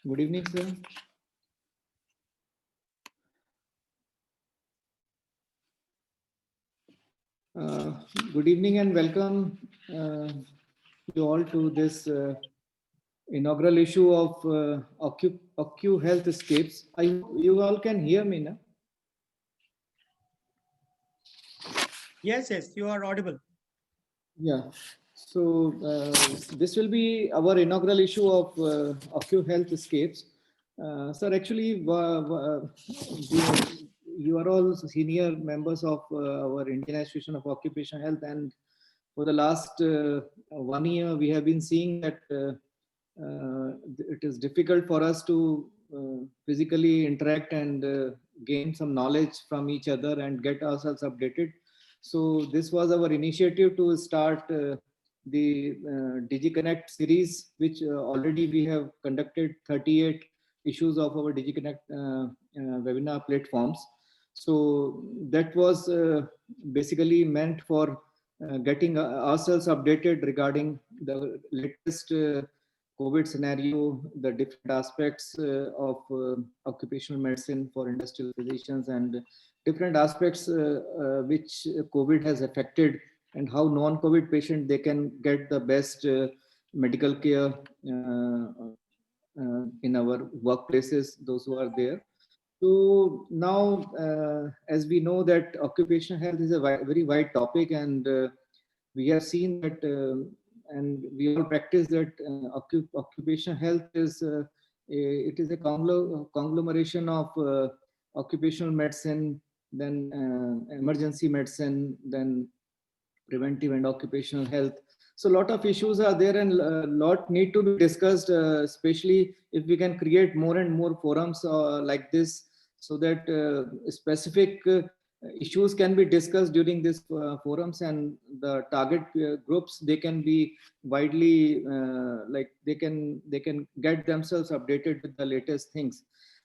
Good evening, sir. Good evening and welcome you all to this inaugural issue of OCU Health Escapes. I hope you all can hear me now. Yes, you are audible. Yeah. So this will be our inaugural issue of OCU Health Escapes. Sir, actually, you are all senior members of our Indian Association of Occupational Health, and for the last 1 year, we have been seeing that it is difficult for us to physically interact and gain some knowledge from each other and get ourselves updated. So this was our initiative to start the DigiConnect series, which already we have conducted 38 issues of our DigiConnect webinar platforms. So that was basically meant for getting ourselves updated regarding the latest COVID scenario, the different aspects of occupational medicine for industrial physicians, and different aspects which COVID has affected, and how non-COVID patient they can get the best medical care in our workplaces, those who are there. So now, as we know that occupational health is a very wide topic, and we have seen that, and we all practice that occupational health is it is a conglomeration of occupational medicine, then emergency medicine, then preventive and occupational health. So a lot of issues are there, and a lot need to be discussed, especially if we can create more and more forums like this, so that specific issues can be discussed during these forums, and the target groups, they can be widely like they can get themselves updated with the latest things.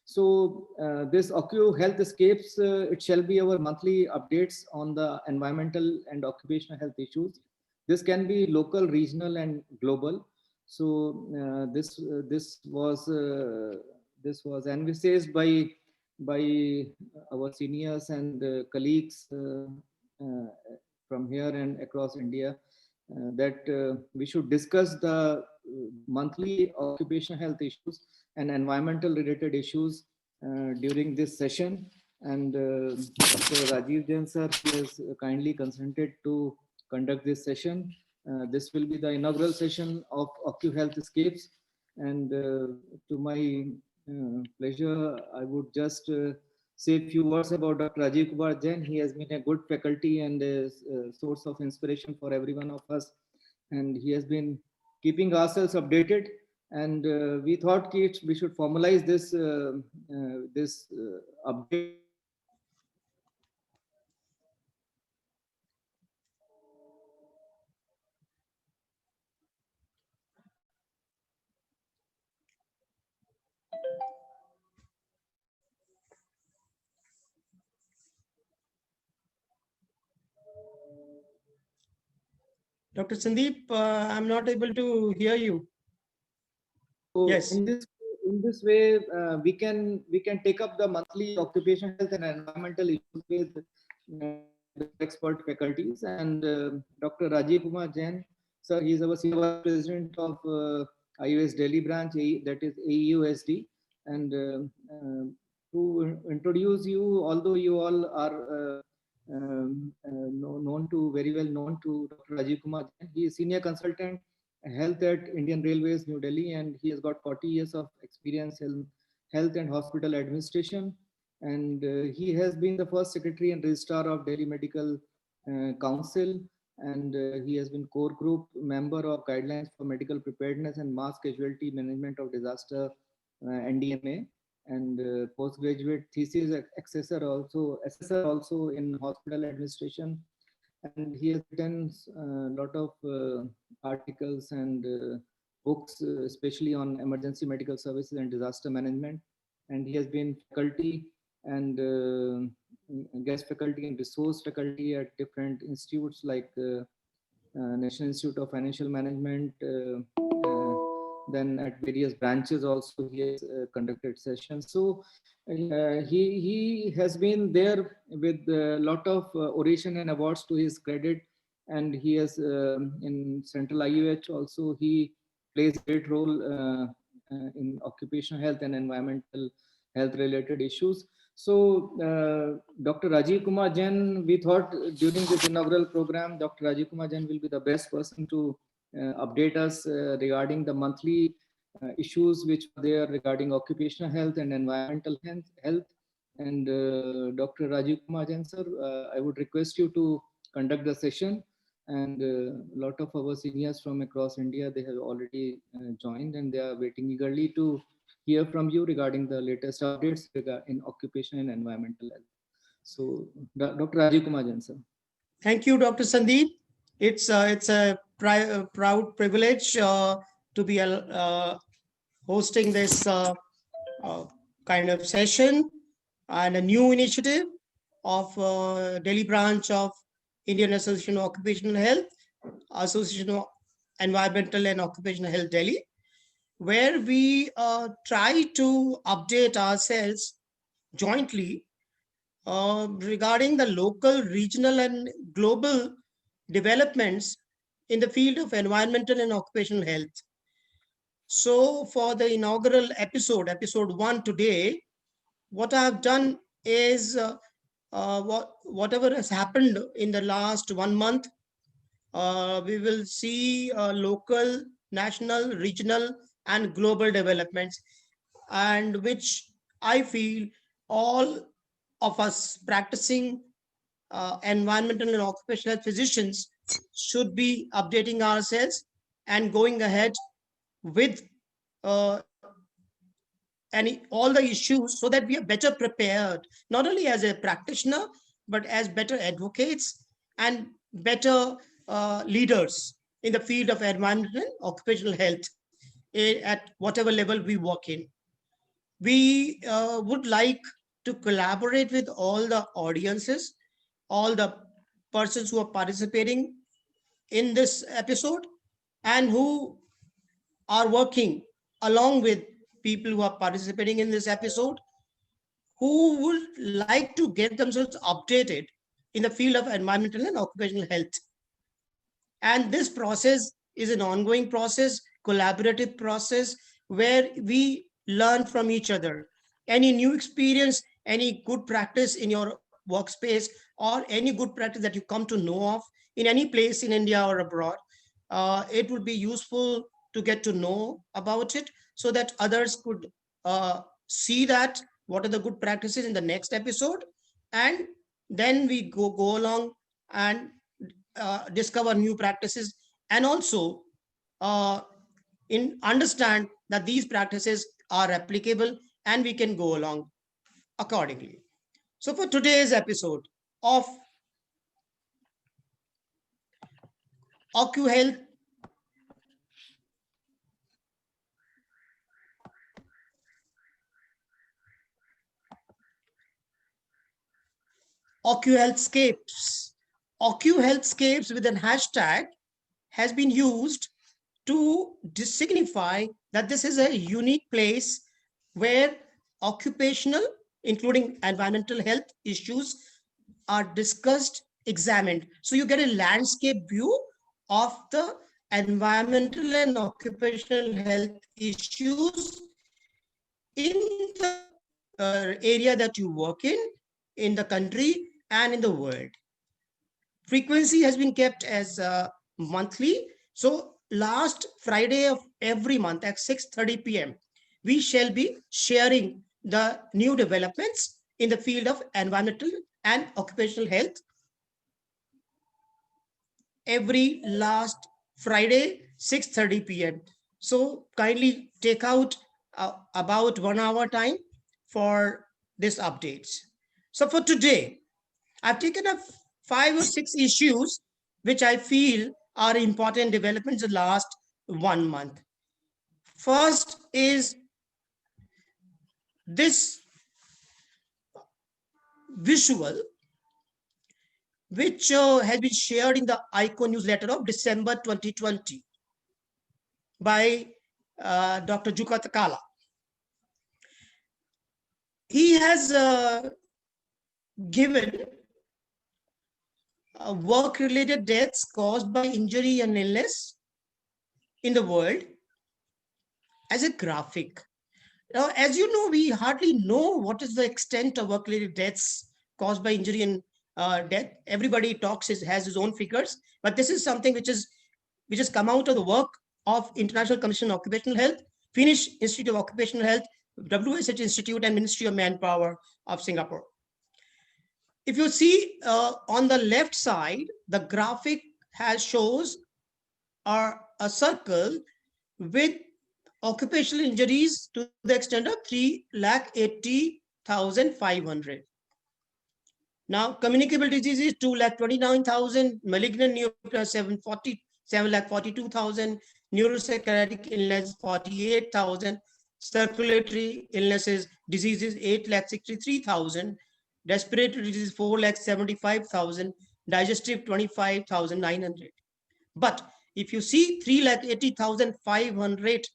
So this OCU Health Escapes, it shall be our monthly updates on the environmental and occupational health issues. This can be local, regional, and global. So this was envisaged by our seniors and colleagues uh, from here and across India, that we should discuss the monthly occupational health issues and environmental related issues during this session. And Dr. Rajiv Jain sir, he has kindly consented to conduct this session. This will be the inaugural session of OCU Health Escapes. And to my pleasure, I would just say a few words about Dr. Rajiv Kumar Jain. He has been a good faculty and a source of inspiration for every one of us. And he has been keeping ourselves updated. And we thought we should formalize this update. Dr. Sandeep, I'm not able to hear you. So Yes. in this way, we can take up the monthly occupational health and environmental issues with expert faculties. And Dr. Rajiv Kumar Jain, sir, he is our senior vice president of IOS Delhi branch, that is AEUSD. And to introduce you, although you all are known to very well known to Dr. Rajiv Kumar Jain, he is senior consultant health at Indian Railways, New Delhi, and he has got 40 years of experience in health and hospital administration. And he has been the first secretary and registrar of Delhi Medical Council, and he has been core group member of Guidelines for Medical Preparedness and Mass Casualty Management of Disaster, NDMA, and postgraduate thesis assessor also in hospital administration. And he has written a lot of articles and books, especially on emergency medical services and disaster management. And he has been faculty and guest faculty and resource faculty at different institutes like National Institute of Financial Management, then at various branches also he has conducted sessions. So he has been there with a lot of oration and awards to his credit, and he has in Central IUH also he plays a great role in occupational health and environmental health related issues. So Dr. Rajiv Kumar Jain, we thought during this inaugural program, Dr. Rajiv Kumar Jain will be the best person to update us regarding the monthly issues which are there regarding occupational health and environmental health. And Dr. Rajiv Kumar Jain, sir, I would request you to conduct the session. And a lot of our seniors from across India, they have already joined, and they are waiting eagerly to hear from you regarding the latest updates in occupation and environmental health. So, Dr. Rajiv Kumar Jain, sir. Thank you, Dr. Sandeep. It's a proud privilege to be hosting this kind of session and a new initiative of Delhi branch of Indian Association of Occupational Health, Association of Environmental and Occupational Health Delhi, where we try to update ourselves jointly regarding the local, regional, and global developments in the field of environmental and occupational health. So for the inaugural episode 1 today, what I've done is whatever has happened in the last 1 month, we will see local, national, regional, and global developments, and which I feel all of us practicing environmental and occupational health physicians should be updating ourselves and going ahead with all the issues so that we are better prepared, not only as a practitioner, but as better advocates and better leaders in the field of environmental and occupational health at whatever level we work in. We would like to collaborate with all the audiences, all the persons who are participating in this episode and who are working along with people who are participating in this episode, who would like to get themselves updated in the field of environmental and occupational health. And this process is an ongoing process, collaborative process, where we learn from each other. Any new experience, any good practice in your workspace, or any good practice that you come to know of in any place in India or abroad, it would be useful to get to know about it so that others could see that what are the good practices in the next episode, and then we go along and discover new practices, and also understand that these practices are applicable and we can go along accordingly. So for today's episode of OcuHealth OcuHealthscapes. OcuHealthscapes with an hashtag has been used to signify that this is a unique place where occupational, including environmental health issues, are discussed, examined. So you get a landscape view of the environmental and occupational health issues in the area that you work in the country and in the world. Frequency has been kept as monthly. So last Friday of every month at 6:30 p.m., we shall be sharing the new developments in the field of environmental and occupational health every last Friday, 6:30 p.m. So kindly take out about 1 hour time for this updates. So for today, I've taken up 5 or 6 issues which I feel are important developments in the last 1 month. First is this visual, which has been shared in the ICO newsletter of December 2020 by Dr. Juka Takala. He has given work-related deaths caused by injury and illness in the world as a graphic. Now, as you know, we hardly know what is the extent of work-related deaths caused by injury and death. Everybody talks has his own figures, but this is something which has come out of the work of International Commission on Occupational Health, Finnish Institute of Occupational Health, WSH Institute, and Ministry of Manpower of Singapore. If you see on the left side, the graphic shows a circle with occupational injuries to the extent of 3,80,500. Now, communicable diseases 2,29,000, malignant neoplasm 7,42,000, neuropsychiatric illness 48,000, circulatory illnesses, diseases 8,63,000, respiratory disease 4,75,000, digestive 25,900. But if you see 3,80,500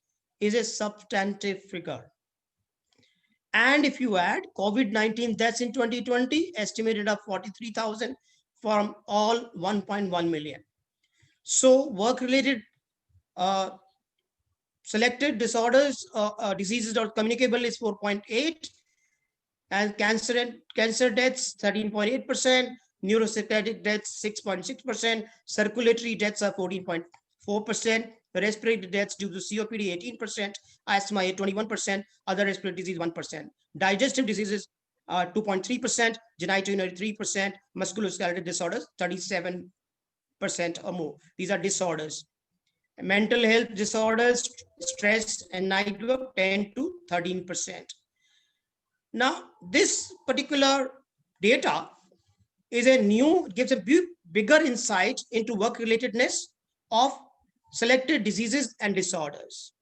is a substantive figure. And if you add COVID-19 deaths in 2020, estimated at 43,000 from all 1.1 million. So work-related selected disorders, diseases or communicable is 4.8, and cancer deaths 13.8%, neuropsychiatric deaths 6.6%, circulatory deaths are 14.4%, respiratory deaths due to COPD 18%, asthma 21%, other respiratory disease 1%, digestive diseases 2.3%, genitourinary 3%, musculoskeletal disorders 37% or more. These are disorders. Mental health disorders, stress and night work 10 to 13%. Now, this particular data gives a bigger insight into work-relatedness of selected diseases and disorders.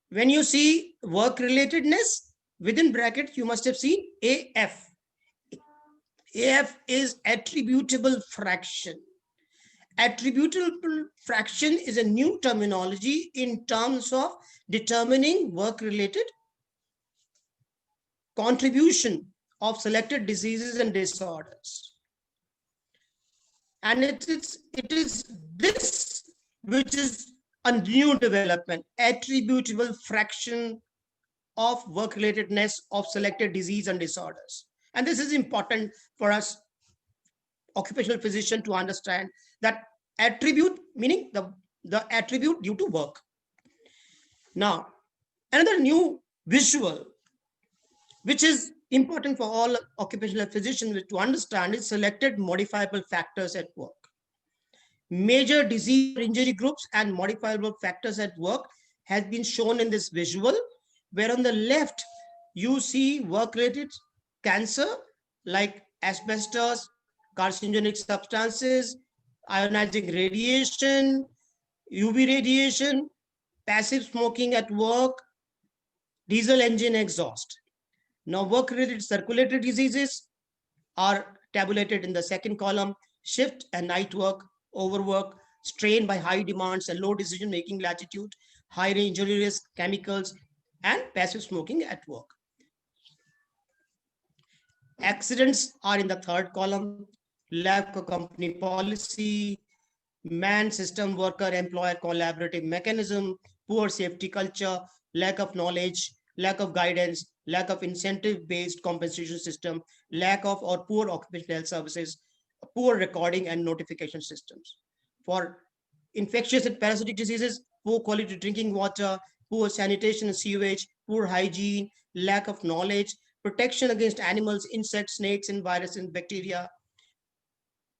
When you see work-relatedness, within brackets, you must have seen AF. AF is attributable fraction. Attributable fraction is a new terminology in terms of determining work-related contribution of selected diseases and disorders. And it is this which is a new development, attributable fraction of work-relatedness of selected disease and disorders. And this is important for us occupational physician to understand that attribute meaning the attribute due to work. Now, another new visual which is important for all occupational physicians to understand is selected modifiable factors at work. Major disease or injury groups and modifiable factors at work has been shown in this visual, where on the left you see work-related cancer like asbestos, carcinogenic substances, ionizing radiation, UV radiation, passive smoking at work, diesel engine exhaust. Now, work-related circulatory diseases are tabulated in the second column: shift and night work, overwork, strain by high demands and low decision-making latitude, high injury risk, chemicals, and passive smoking at work. Accidents are in the third column: lack of company policy, man system worker employer collaborative mechanism, poor safety culture, lack of knowledge, lack of guidance, lack of incentive-based compensation system, lack of or poor occupational health services, poor recording and notification systems. For infectious and parasitic diseases, poor quality drinking water, poor sanitation and sewage, poor hygiene, lack of knowledge, protection against animals, insects, snakes, and viruses and bacteria.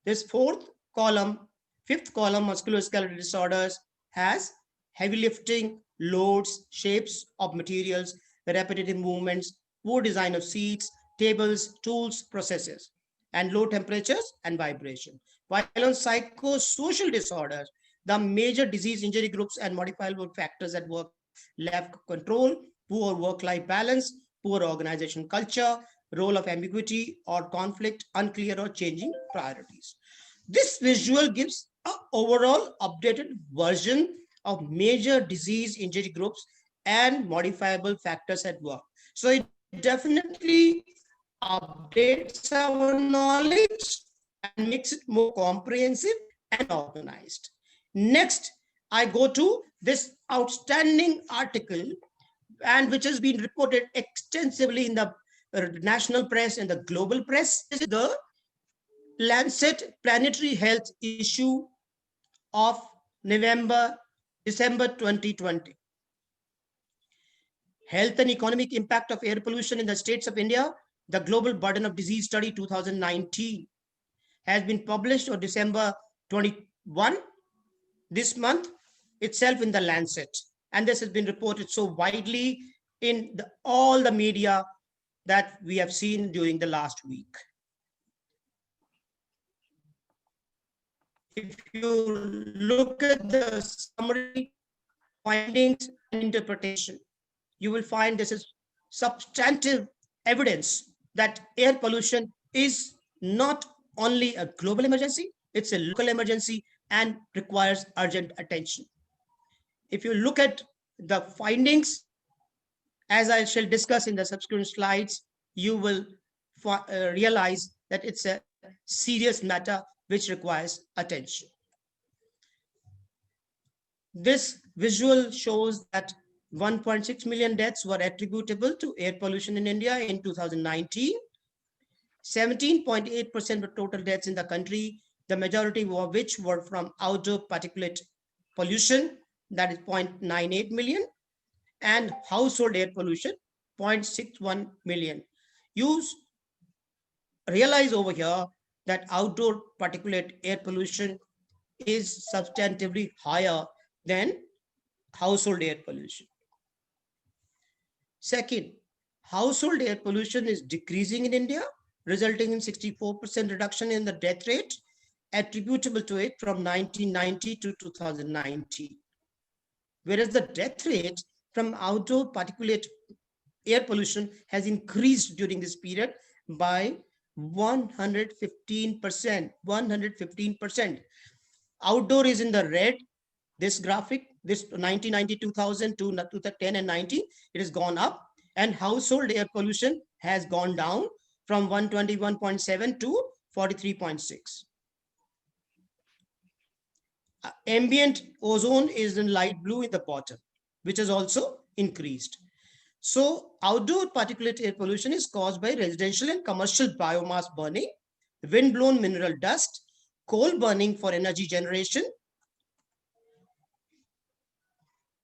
This fifth column, musculoskeletal disorders, has heavy lifting, loads, shapes of materials, repetitive movements, poor design of seats, tables, tools, processes, and low temperatures and vibration. While on psychosocial disorders, the major disease injury groups and modifiable factors at work: lack of control, poor work-life balance, poor organization culture, role of ambiguity or conflict, unclear or changing priorities. This visual gives an overall updated version of major disease injury groups and modifiable factors at work. So it definitely updates our knowledge and makes it more comprehensive and organized. Next, I go to this outstanding article, and which has been reported extensively in the national press and the global press. This is the Lancet Planetary Health issue of December 2020. Health and economic impact of air pollution in the states of India, the Global Burden of Disease Study 2019 has been published on December 21, this month itself, in the Lancet. And this has been reported so widely in all the media that we have seen during the last week. If you look at the summary, findings, and interpretation, you will find this is substantive evidence that air pollution is not only a global emergency, it's a local emergency and requires urgent attention. If you look at the findings, as I shall discuss in the subsequent slides, you will realize that it's a serious matter which requires attention. This visual shows that 1.6 million deaths were attributable to air pollution in India in 2019. 17.8% of total deaths in the country, the majority of which were from outdoor particulate pollution, that is 0.98 million, and household air pollution, 0.61 million. You realize over here that outdoor particulate air pollution is substantively higher than household air pollution. Second, household air pollution is decreasing in India, resulting in 64% reduction in the death rate attributable to it from 1990 to 2019. Whereas the death rate from outdoor particulate air pollution has increased during this period by 115%. 115%. Outdoor is in the red. This graphic, this 1990, 2000 to 2010 and 19, it has gone up, and household air pollution has gone down from 121.7 to 43.6. Ambient ozone is in light blue in the bottom, which has also increased. So outdoor particulate air pollution is caused by residential and commercial biomass burning, wind-blown mineral dust, coal burning for energy generation,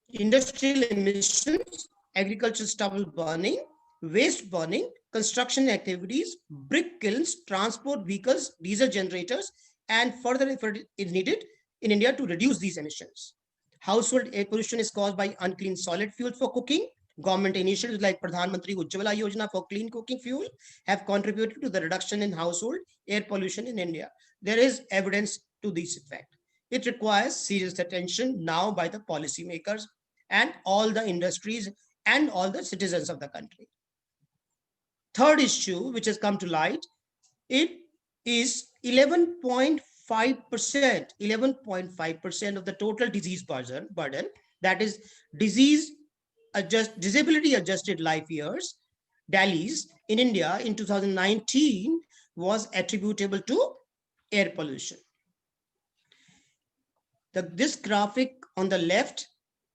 industrial emissions, agricultural stubble burning, waste burning, construction activities, brick kilns, transport vehicles, diesel generators, and further effort is needed in India to reduce these emissions. Household air pollution is caused by unclean solid fuels for cooking. Government initiatives like Pradhan Mantri Ujjwala Yojana for clean cooking fuel have contributed to the reduction in household air pollution in India. There is evidence to this effect. It requires serious attention now by the policymakers and all the industries and all the citizens of the country. Third issue which has come to light, it is 11.5% of the total disease burden, that is disability adjusted life years, DALYs, in India in 2019 was attributable to air pollution. This graphic on the left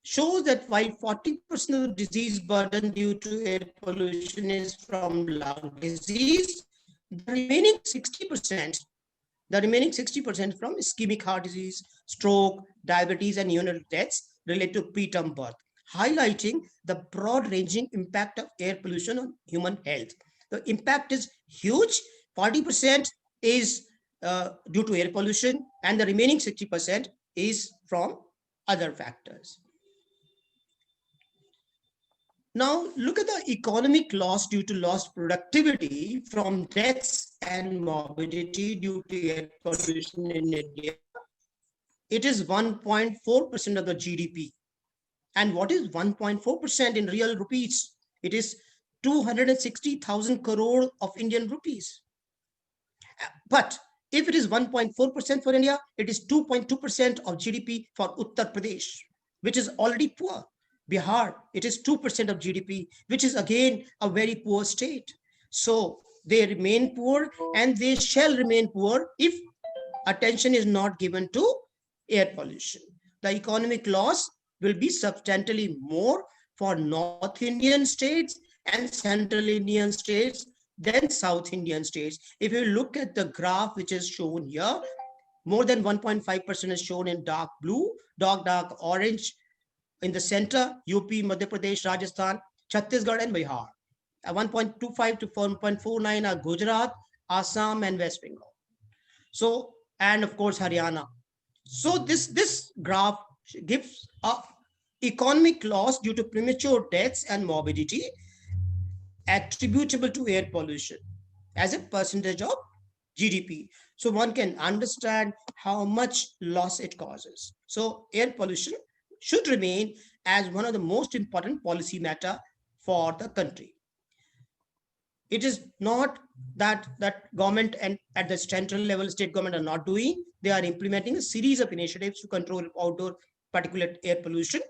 shows that while 40% of the disease burden due to air pollution is from lung disease, the remaining 60% from ischemic heart disease, stroke, diabetes, and neonatal deaths related to preterm birth, highlighting the broad-ranging impact of air pollution on human health. The impact is huge. 40% is due to air pollution, and the remaining 60% is from other factors. Now, look at the economic loss due to lost productivity from deaths and morbidity due to air pollution in India. It is 1.4% of the GDP. And what is 1.4% in real rupees? It is 260,000 crore of Indian rupees. But if it is 1.4% for India, it is 2.2% of GDP for Uttar Pradesh. which is already poor. Bihar, it is 2% of GDP, which is again a very poor state. So they remain poor and they shall remain poor if attention is not given to air pollution. The economic loss will be substantially more for North Indian states and Central Indian states than South Indian states. If you look at the graph which is shown here, more than 1.5% is shown in dark blue, dark orange in the center, UP, Madhya Pradesh, Rajasthan, Chhattisgarh, and Bihar. 1.25 to 1.49 are Gujarat, Assam, and West Bengal. So, and of course, Haryana. So this graph gives a economic loss due to premature deaths and morbidity attributable to air pollution as a percentage of GDP. So one can understand how much loss it causes. So air pollution should remain as one of the most important policy matter for the country. It is not that government and at the central level, state government are not doing. They are implementing a series of initiatives to control outdoor particulate air pollution.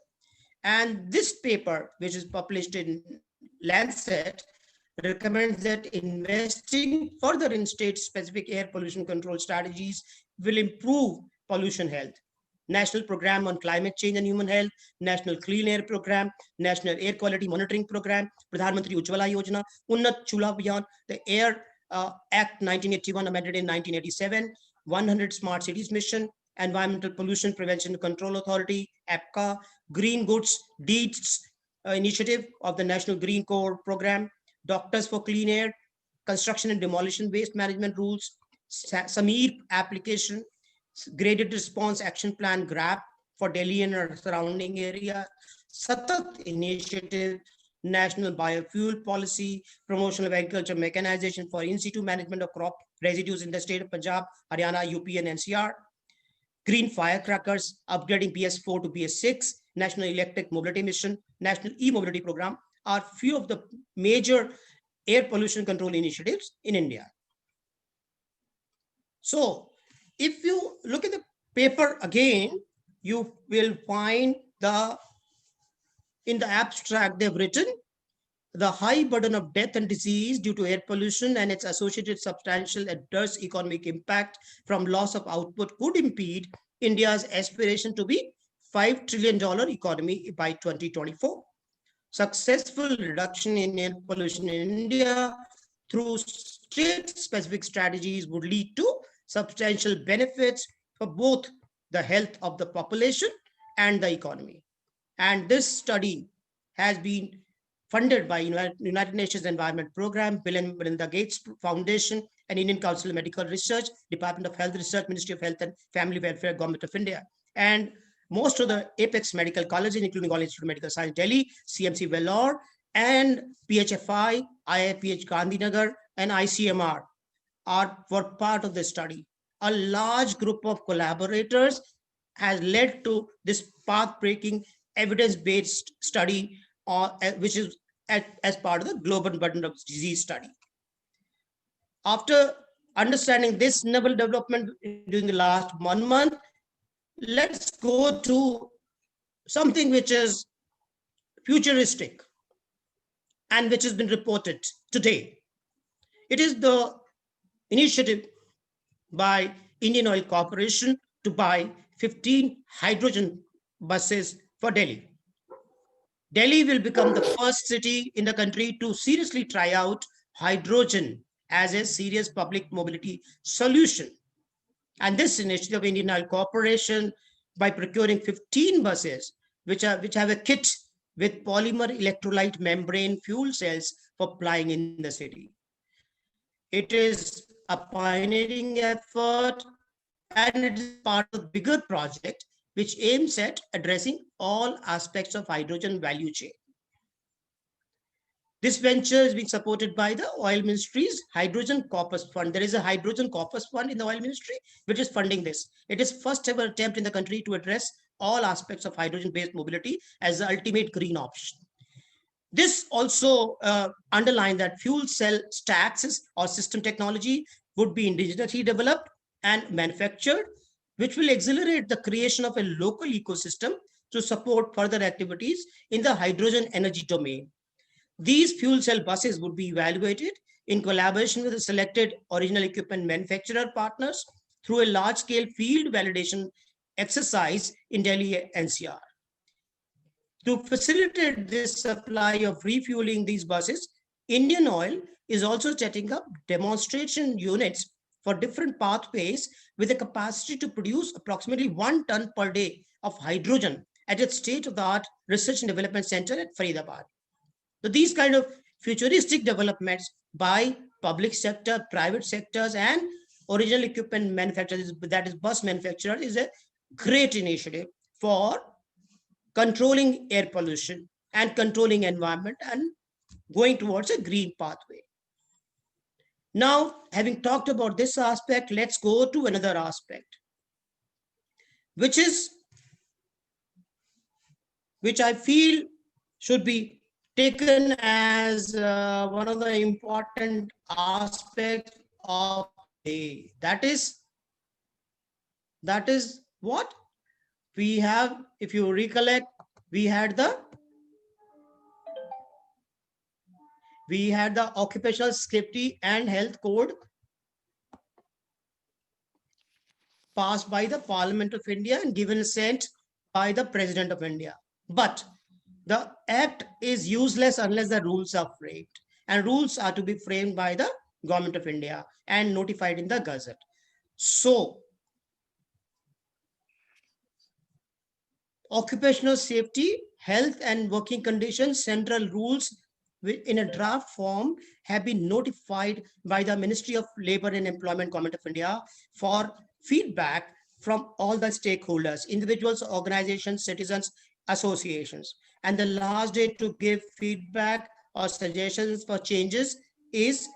And this paper, which is published in Lancet, recommends that investing further in state-specific air pollution control strategies will improve pollution health. National Program on Climate Change and Human Health, National Clean Air Program, National Air Quality Monitoring Program, Pradhan Mantri Ujjwala Yojana, Unnat Chula Abhiyan, the Air Act 1981 amended in 1987, 100 Smart Cities Mission, Environmental Pollution Prevention and Control Authority, APCA, Green Goods Deeds Initiative of the National Green Core Program, Doctors for Clean Air, Construction and Demolition Waste Management Rules, SAMEER application, Graded Response Action Plan GRAP for Delhi and surrounding area, Satat Initiative, National Biofuel Policy, Promotion of Agriculture Mechanization for in situ management of crop residues in the state of Punjab, Haryana, UP, and NCR, Green Firecrackers, upgrading BS4 to BS6, National Electric Mobility Mission, National E-Mobility Program are few of the major air pollution control initiatives in India. So if you look at the paper again, you will find in the abstract they've written, the high burden of death and disease due to air pollution and its associated substantial adverse economic impact from loss of output could impede India's aspiration to be $5 trillion economy by 2024. Successful reduction in air pollution in India through state-specific strategies would lead to substantial benefits for both the health of the population and the economy. And this study has been funded by United Nations Environment Program, Bill and Melinda Gates Foundation, and Indian Council of Medical Research, Department of Health Research, Ministry of Health and Family Welfare, Government of India. And most of the Apex medical colleges, including All Institute of Medical Science, Delhi, CMC Vellore, and PHFI, IIPH Gandhinagar, and ICMR were part of this study. A large group of collaborators has led to this path-breaking evidence-based study, which is as part of the Global Burden of Disease study. After understanding this novel development during the last 1 month, let's go to something which is futuristic and which has been reported today. It is the initiative by Indian Oil Corporation to buy 15 hydrogen buses for Delhi. Delhi will become the first city in the country to seriously try out hydrogen as a serious public mobility solution. And this initiative of Indian Oil Corporation, by procuring 15 buses, which have a kit with polymer electrolyte membrane fuel cells for plying in the city. It is a pioneering effort and it is part of a bigger project which aims at addressing all aspects of hydrogen value chain. This venture is being supported by the Oil Ministry's Hydrogen Corpus Fund. There is a Hydrogen Corpus Fund in the Oil Ministry, which is funding this. It is first ever attempt in the country to address all aspects of hydrogen-based mobility as the ultimate green option. This also underlined that fuel cell stacks or system technology would be indigenously developed and manufactured, which will accelerate the creation of a local ecosystem to support further activities in the hydrogen energy domain. These fuel cell buses would be evaluated in collaboration with the selected original equipment manufacturer partners through a large-scale field validation exercise in Delhi NCR. To facilitate this supply of refueling these buses, Indian Oil is also setting up demonstration units for different pathways with a capacity to produce approximately 1 ton per day of hydrogen at its state-of-the-art research and development center at Faridabad. So these kind of futuristic developments by public sector, private sectors, and original equipment manufacturers, that is bus manufacturers, is a great initiative for controlling air pollution and controlling environment and going towards a green pathway. Now, having talked about this aspect, let's go to another aspect, which I feel should be taken as one of the important aspects of the day. That is what we have. If you recollect, we had the Occupational Safety and Health Code passed by the Parliament of India and given assent by the President of India. But the act is useless unless the rules are framed, and rules are to be framed by the Government of India and notified in the Gazette. So, occupational safety, health and working conditions, central rules in a draft form have been notified by the Ministry of Labour and Employment, Government of India, for feedback from all the stakeholders, individuals, organizations, citizens, associations. And the last date to give feedback or suggestions for changes is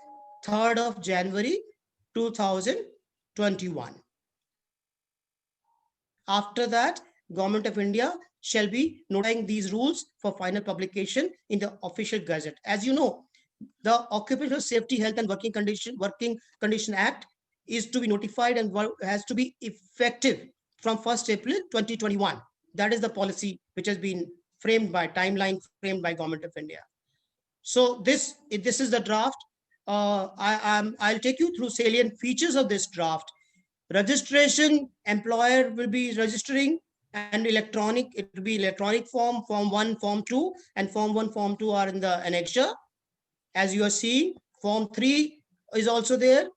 3rd of January 2021. After that, Government of India shall be notifying these rules for final publication in the official gazette. As you know, the Occupational Safety, Health and Working Condition Act is to be notified and has to be effective from 1st April 2021. That is the policy which has been timeline framed by Government of India. So this is the draft. I'll take you through salient features of this draft. Registration, employer will be registering, and electronic, it will be electronic form 1, form 2, and form 1, form 2 are in the annexure. As you are seeing, form 3 is also there.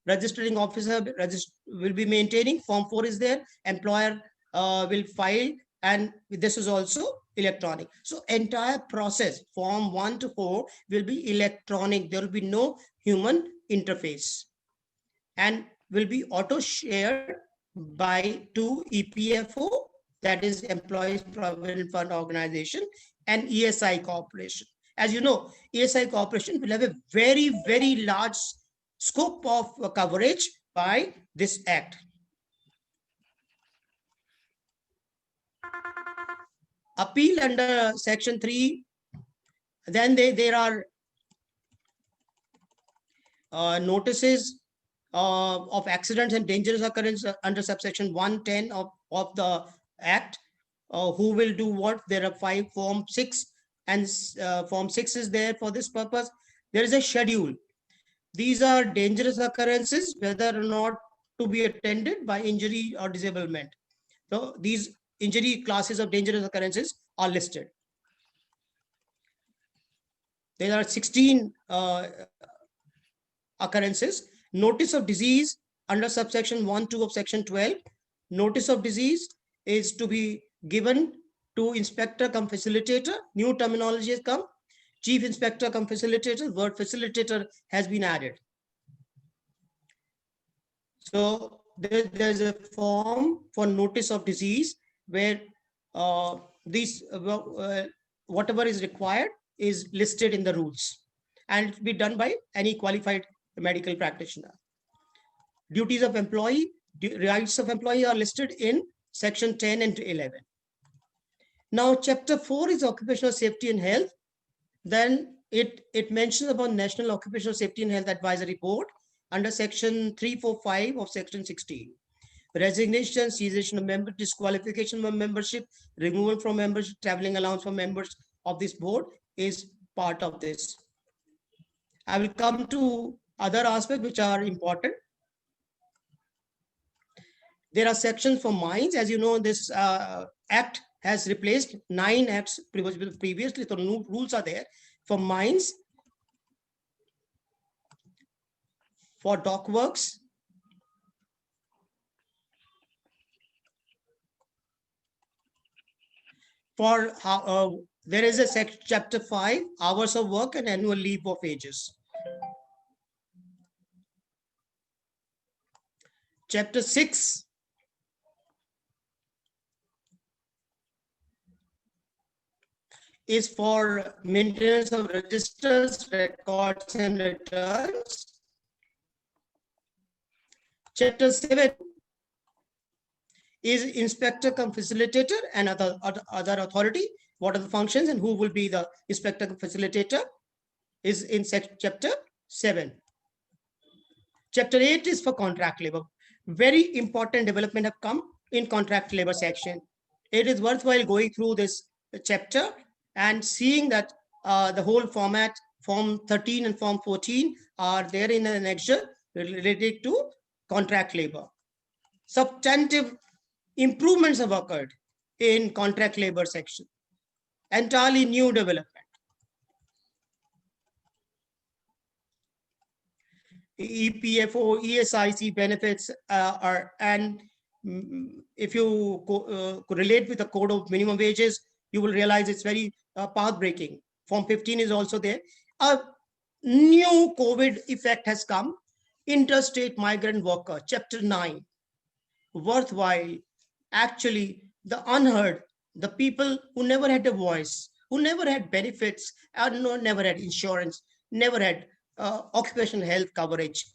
Registering officer will be maintaining. Form 4 is there. Employer will file, and this is also electronic. So entire process, form 1 to 4, will be electronic. There will be no human interface, and will be auto shared by 2 EPFO, that is Employees Provident Fund Organization, and ESI Corporation. As you know, ESI Corporation will have a very, very large scope of coverage by this act. Appeal under section 3, then there are notices of accidents and dangerous occurrence under subsection 110 of the act. Who will do what? There are 5 form 6, and form 6 is there for this purpose. There is a schedule. These are dangerous occurrences, whether or not to be attended by injury or disablement. So these injury classes of dangerous occurrences are listed. There are 16 occurrences. Notice of disease under subsection 1, 2 of section 12. Notice of disease is to be given to inspector cum facilitator. New terminology has come. Chief inspector cum facilitator. Word facilitator has been added. So there's a form for notice of disease where whatever is required is listed in the rules, and it will be done by any qualified medical practitioner. Duties of employee, rights of employee are listed in section 10 and 11. Now, chapter 4 is occupational safety and health. Then it mentions about National Occupational Safety and Health Advisory Board under section 345 of section 16. resignation, cessation of member, disqualification from membership, removal from membership, traveling allowance for members of this board is part of this. I will come to other aspects which are important. There are sections for mines. As you know, this act has replaced 9 acts previously, so new rules are there for mines, for dock works, for there is a chapter 5, hours of work and annual leave of ages. Chapter 6 is for maintenance of registers, records, and returns. Chapter 7 is inspector cum facilitator and other authority. What are the functions and who will be the inspector cum facilitator is in chapter 7. Chapter 8 is for contract labor. Very important development have come in contract labor section. It is worthwhile going through this chapter and seeing that the whole format, Form 13 and Form 14 are there in an annexure related to contract labor. Substantive improvements have occurred in contract labor section. Entirely new development. EPFO, ESIC benefits are, and if you relate with the code of minimum wages, you will realize it's very path breaking. Form 15 is also there. A new COVID effect has come. Interstate migrant worker, chapter 9. Worthwhile, actually, the unheard, the people who never had a voice, who never had benefits, and never had insurance, never had occupational health coverage,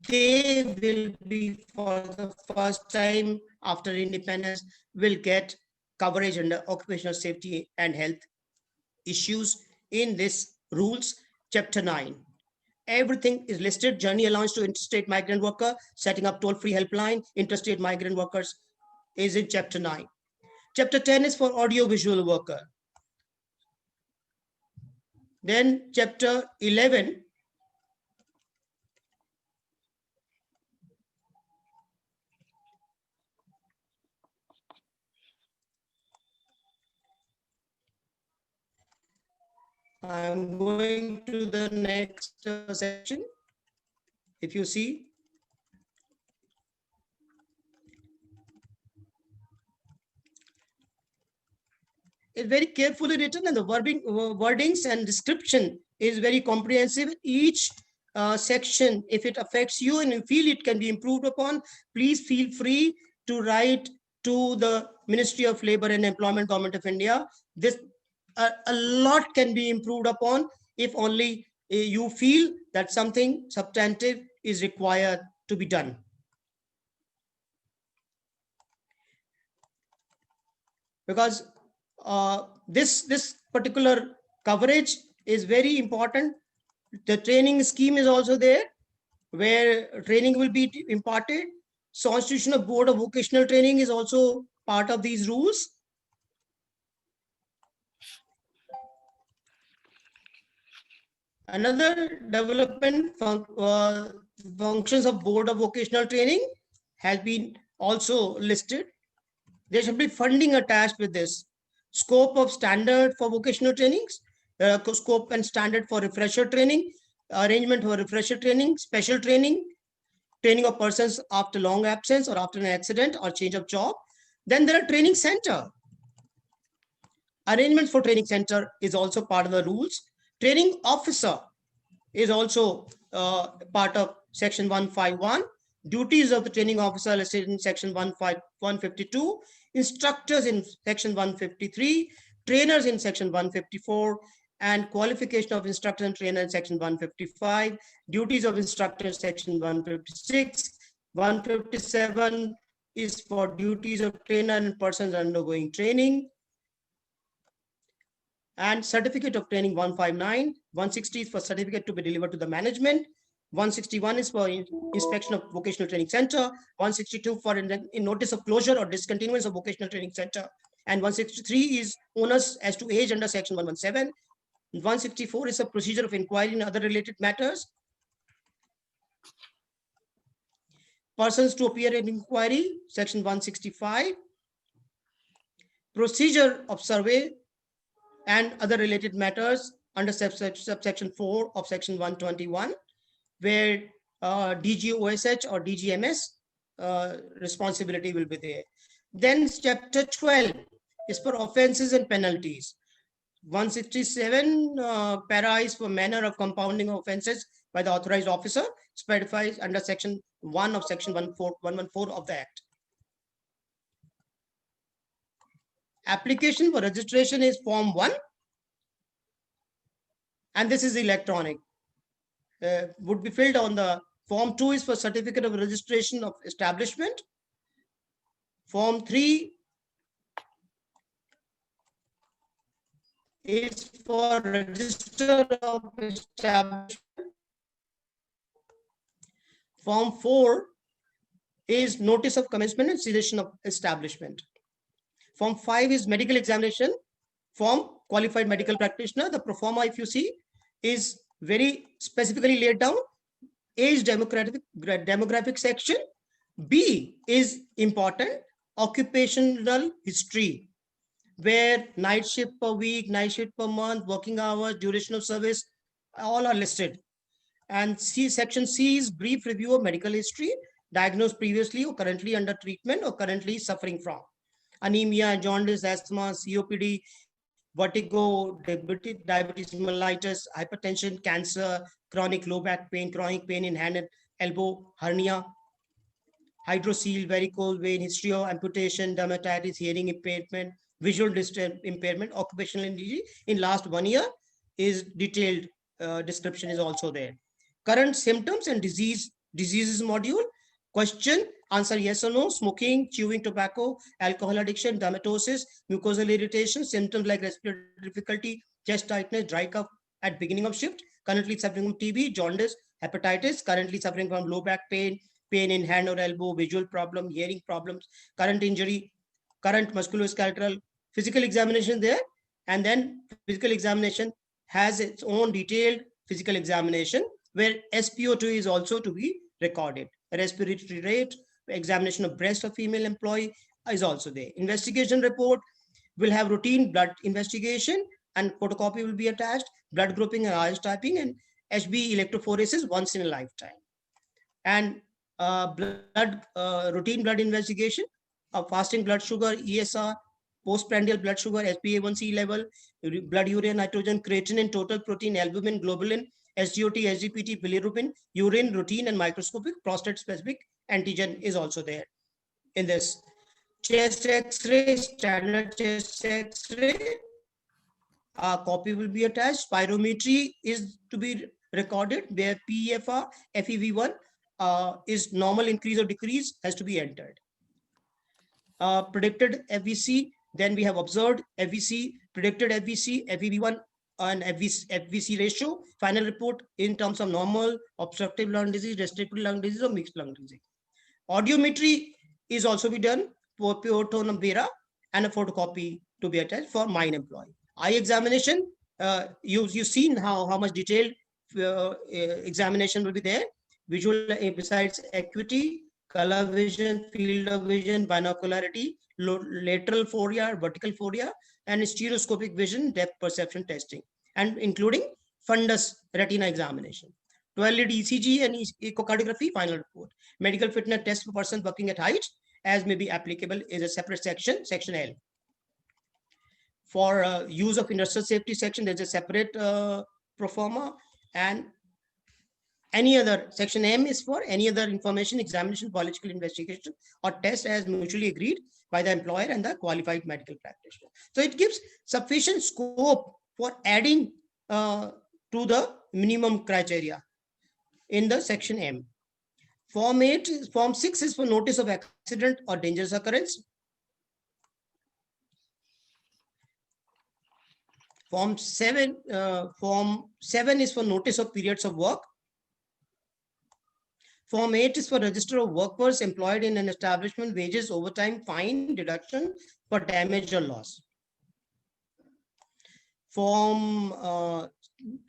they will be for the first time after independence will get coverage under occupational safety and health issues in this rules, chapter 9. Everything is listed. Journey allowance to interstate migrant worker, setting up toll-free helpline, interstate migrant workers is in chapter 9. Chapter 10 is for audio-visual worker. Then chapter 11 I'm going to the next section. If you see, it's very carefully written and the wordings and description is very comprehensive. Each section, if it affects you and you feel it can be improved upon, please feel free to write to the Ministry of Labor and Employment, Government of India. This a lot can be improved upon if only you feel that something substantive is required to be done. Because this particular coverage is very important. The training scheme is also there, where training will be imparted. So Constitutional Board of Vocational Training is also part of these rules. Another development functions of Board of Vocational Training has been also listed. There should be funding attached with this. Scope of standard for vocational trainings, scope and standard for refresher training, arrangement for refresher training, special training, training of persons after long absence or after an accident or change of job. Then there are training center. Arrangements for training center is also part of the rules. Training officer is also part of section 151. Duties of the training officer listed in section 152. Instructors in section 153. Trainers in section 154. And qualification of instructor and trainer in section 155. Duties of instructor in section 156. 157 is for duties of trainer and persons undergoing training. And certificate of training 159, 160 is for certificate to be delivered to the management. 161 is for inspection of vocational training center, 162 for in notice of closure or discontinuance of vocational training center, and 163 is onus as to age under section 117. 164 is a procedure of inquiry and other related matters. Persons to appear in inquiry, section 165. Procedure of survey and other related matters under subsection 4 of section 121, where DGOSH or DGMS responsibility will be there. Then chapter 12 is for offenses and penalties. 167 para is for manner of compounding offenses by the authorized officer, specifies under section 1 of section 114 of the Act. Application for registration is form 1, and this is electronic. Would be filled on the form 2 is for certificate of registration of establishment. Form 3 is for register of establishment. Form 4 is notice of commencement and cessation of establishment. Form 5 is medical examination. Form qualified medical practitioner. The pro forma, if you see, is very specifically laid down. Age demographic section. B is important, occupational history, where night shift per week, night shift per month, working hours, duration of service, all are listed. And C, section C is brief review of medical history, diagnosed previously or currently under treatment or currently suffering from anemia, jaundice, asthma, COPD, vertigo, diabetes mellitus, hypertension, cancer, chronic low back pain, chronic pain in hand and elbow, hernia, hydrocele, varicose vein, history of amputation, dermatitis, hearing impairment, visual impairment, occupational injury in last 1 year is detailed description is also there. Current symptoms and diseases module. Question, answer yes or no. Smoking, chewing tobacco, alcohol addiction, dermatosis, mucosal irritation, symptoms like respiratory difficulty, chest tightness, dry cough at beginning of shift, currently suffering from TB, jaundice, hepatitis, currently suffering from low back pain, pain in hand or elbow, visual problem, hearing problems, current injury, current musculoskeletal, physical examination there, and then physical examination has its own detailed physical examination where SpO2 is also to be recorded. Respiratory rate, examination of breast of female employee is also there. Investigation report will have routine blood investigation and photocopy will be attached, blood grouping and RS typing, and HB electrophoresis once in a lifetime. And routine blood investigation of fasting blood sugar, ESR, postprandial blood sugar, HbA1c level, blood urea nitrogen, creatinine, total protein, albumin, globulin, SGOT, SGPT, bilirubin, urine, routine and microscopic, prostate specific antigen is also there in this. Chest X-ray, standard chest X-ray, copy will be attached. Spirometry is to be recorded where PEFR, FEV1 is normal, increase or decrease has to be entered. Predicted FVC, then we have observed FVC, predicted FVC, FEV1 and FVC ratio, final report in terms of normal, obstructive lung disease, restricted lung disease or mixed lung disease. Audiometry is also be done for pure tone of Vera and a photocopy to be attached for mine employee. Eye examination, you've seen how much detailed examination will be there. Visual besides acuity, color vision, field of vision, binocularity, lateral fovea, vertical fovea, and stereoscopic vision, depth perception testing, and including fundus retina examination. 12-lead ECG and echocardiography, final report. Medical fitness test for person working at height, as may be applicable, is a separate section, section L. For use of industrial safety section, there's a separate pro forma, and any other, section M is for any other information, examination, biological investigation, or test as mutually agreed by the employer and the qualified medical practitioner. So it gives sufficient scope for adding to the minimum criteria in the section M. Form 6 is for notice of accident or dangerous occurrence. Form 7 is for notice of periods of work. Form 8 is for register of workers employed in an establishment, wages, overtime, fine, deduction for damage or loss. Form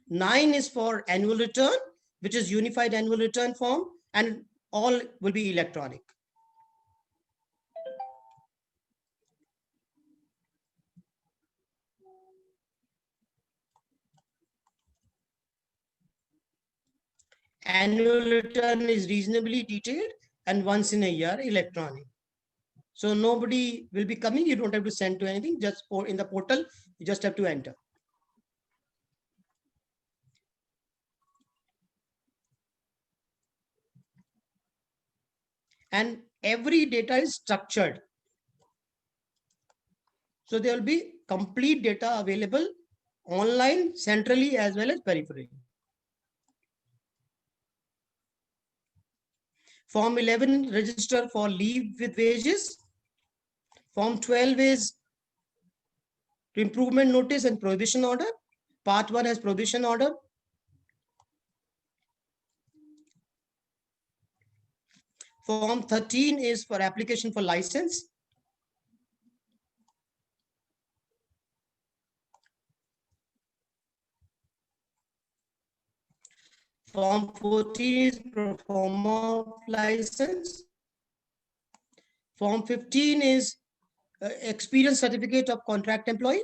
9 is for annual return, which is unified annual return form, and all will be electronic. Annual return is reasonably detailed and once in a year electronic. So nobody will be coming. You don't have to send to anything. Just in the portal, you just have to enter. And every data is structured. So there will be complete data available online, centrally, as well as peripherally. Form 11, register for leave with wages. Form 12 is improvement notice and prohibition order. Part 1 has prohibition order. Form 13 is for application for license. Form 14 is pro forma of license. Form 15 is experience certificate of contract employee.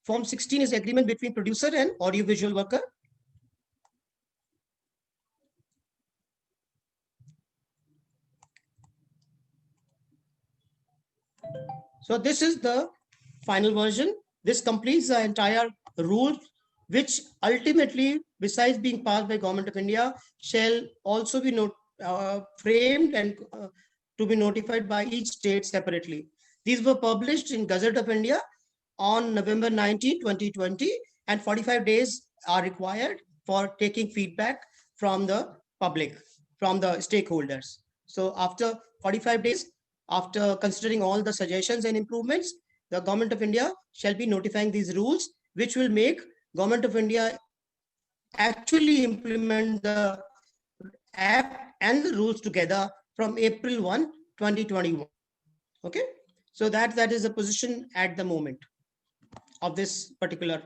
Form 16 is agreement between producer and audiovisual worker. So this is the final version. This completes the entire rule, which ultimately, besides being passed by Government of India, shall also be framed and to be notified by each state separately. These were published in Gazette of India on November 19, 2020, and 45 days are required for taking feedback from the public, from the stakeholders. So after 45 days, after considering all the suggestions and improvements, the Government of India shall be notifying these rules, which will make Government of India actually implement the act and the rules together from April 1, 2021. Okay, so that is the position at the moment of this particular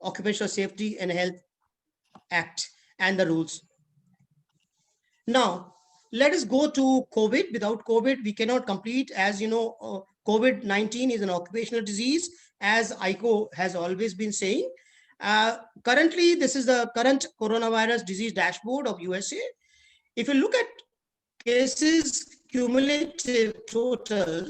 Occupational Safety and Health Act and the rules. Now, let us go to COVID. Without COVID, we cannot complete. As you know, COVID-19 is an occupational disease, as ICO has always been saying. Currently, this is the current coronavirus disease dashboard of USA. If you look at cases cumulative total,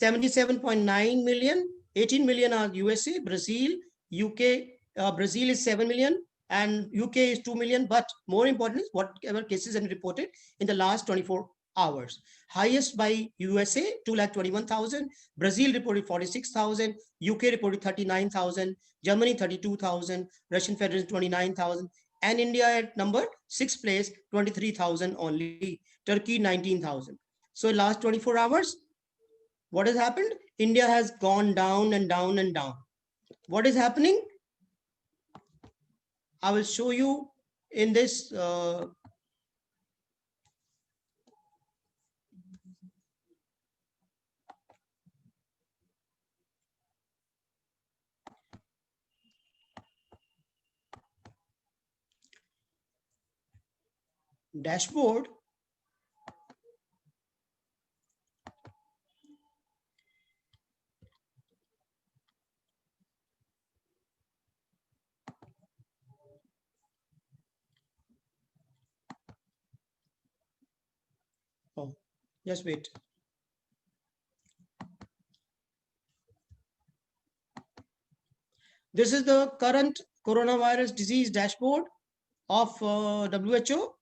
77.9 million, 18 million are USA, Brazil, UK. Brazil is 7 million and UK is 2 million. But more important is whatever cases have been reported in the last 24 hours. Highest by USA, 221,000. Brazil reported 46,000. UK reported 39,000. Germany 32,000. Russian Federation 29,000. And India at number 6th place, 23,000 only. Turkey 19,000. So last 24 hours, what has happened? India has gone down and down and down. What is happening? I will show you in this dashboard. Oh, just wait. This is the current coronavirus disease dashboard of WHO.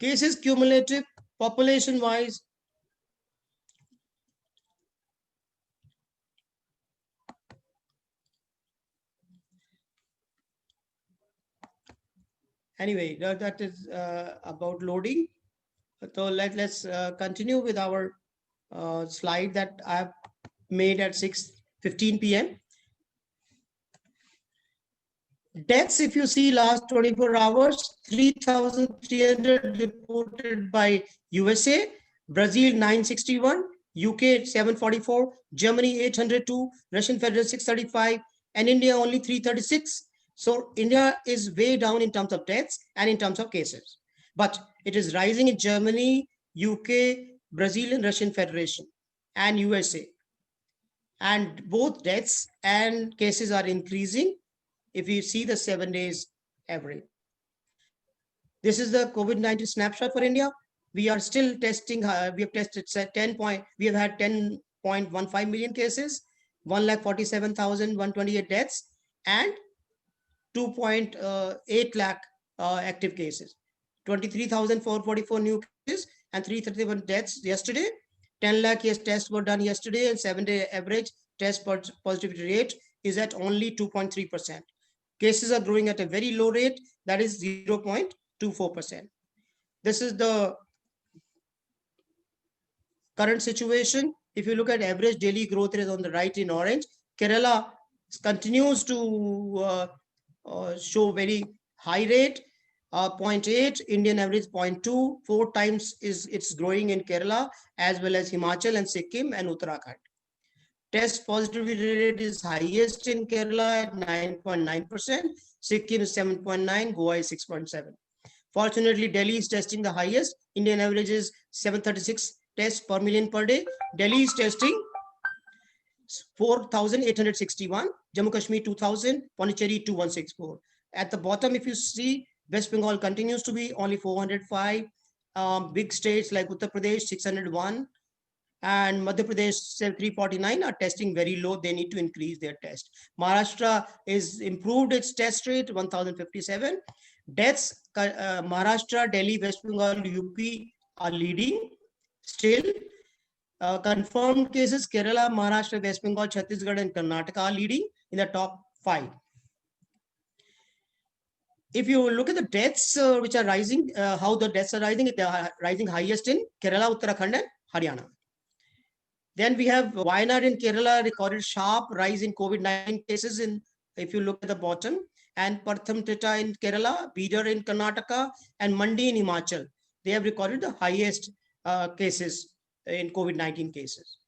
Cases cumulative, population wise. Anyway, that is about loading. So let's continue with our slide that I've made at 6 15 p.m. Deaths, if you see last 24 hours, 3,300 reported by USA, Brazil 961, UK 744, Germany 802, Russian Federation 635, and India only 336. So India is way down in terms of deaths and in terms of cases. But it is rising in Germany, UK, Brazil, and Russian Federation, and USA. And both deaths and cases are increasing if you see the 7 days average. This is the COVID-19 snapshot for India. We are still testing, we have tested 10 point, we have had 10.15 million cases, 1,47,128 deaths, and 2.8 lakh active cases, 23,444 new cases, and 331 deaths yesterday. 10 lakh tests were done yesterday, and 7-day average test positivity rate is at only 2.3%. Cases are growing at a very low rate, that is 0.24%. This is the current situation. If you look at average daily growth rate on the right in orange, Kerala continues to show very high rate, 0.8, Indian average 0.2, 4 times is it's growing in Kerala, as well as Himachal and Sikkim and Uttarakhand. Test positivity rate is highest in Kerala at 9.9%, Sikkim is 7.9, Goa is 6.7. Fortunately, Delhi is testing the highest. Indian average is 736 tests per million per day. Delhi is testing 4,861, Jammu Kashmir 2,000, Pondicherry 2,164. At the bottom, if you see, West Bengal continues to be only 405. Big states like Uttar Pradesh 601 and Madhya Pradesh 349 are testing very low. They need to increase their test. Maharashtra is improved its test rate 1,057. Deaths, Maharashtra, Delhi, West Bengal, UP are leading still. Confirmed cases, Kerala, Maharashtra, West Bengal, Chhattisgarh, and Karnataka are leading in the top 5. If you look at the deaths which are rising, how the deaths are rising, they are rising highest in Kerala, Uttarakhand, and Haryana. Then we have Wayanad in Kerala recorded sharp rise in COVID-19 cases in, if you look at the bottom, and Pathanamthitta in Kerala, Bidar in Karnataka, and Mandi in Himachal. They have recorded the highest cases in COVID-19 cases.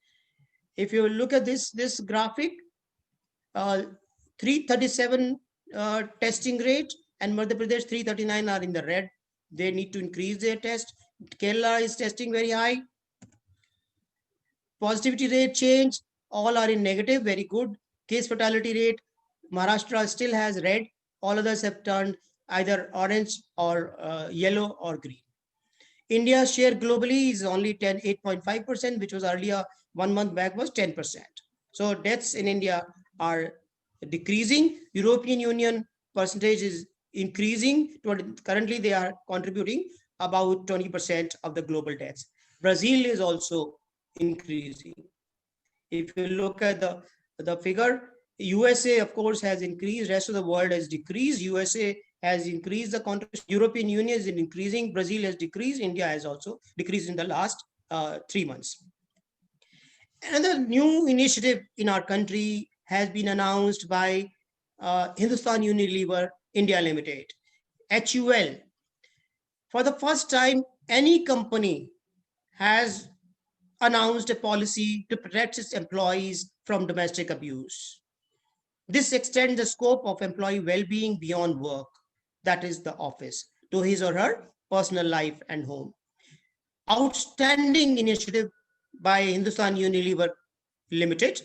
If you look at this graphic, 337 testing rate, and Madhya Pradesh 339 are in the red. They need to increase their test. Kerala is testing very high. Positivity rate change, all are in negative, very good. Case fatality rate, Maharashtra still has red. All others have turned either orange or yellow or green. India's share globally is only 8.5%, which was earlier 1 month back was 10%. So deaths in India are decreasing. European Union percentage is increasing. Currently, they are contributing about 20% of the global deaths. Brazil is also increasing. If you look at the figure, USA, of course, has increased. Rest of the world has decreased. USA has increased the contribution. European Union is increasing. Brazil has decreased. India has also decreased in the last 3 months. Another new initiative in our country has been announced by Hindustan Unilever India Limited, HUL. For the first time, any company has announced a policy to protect its employees from domestic abuse. This extends the scope of employee well-being beyond work, that is the office, to his or her personal life and home. Outstanding initiative by Hindustan Unilever Limited.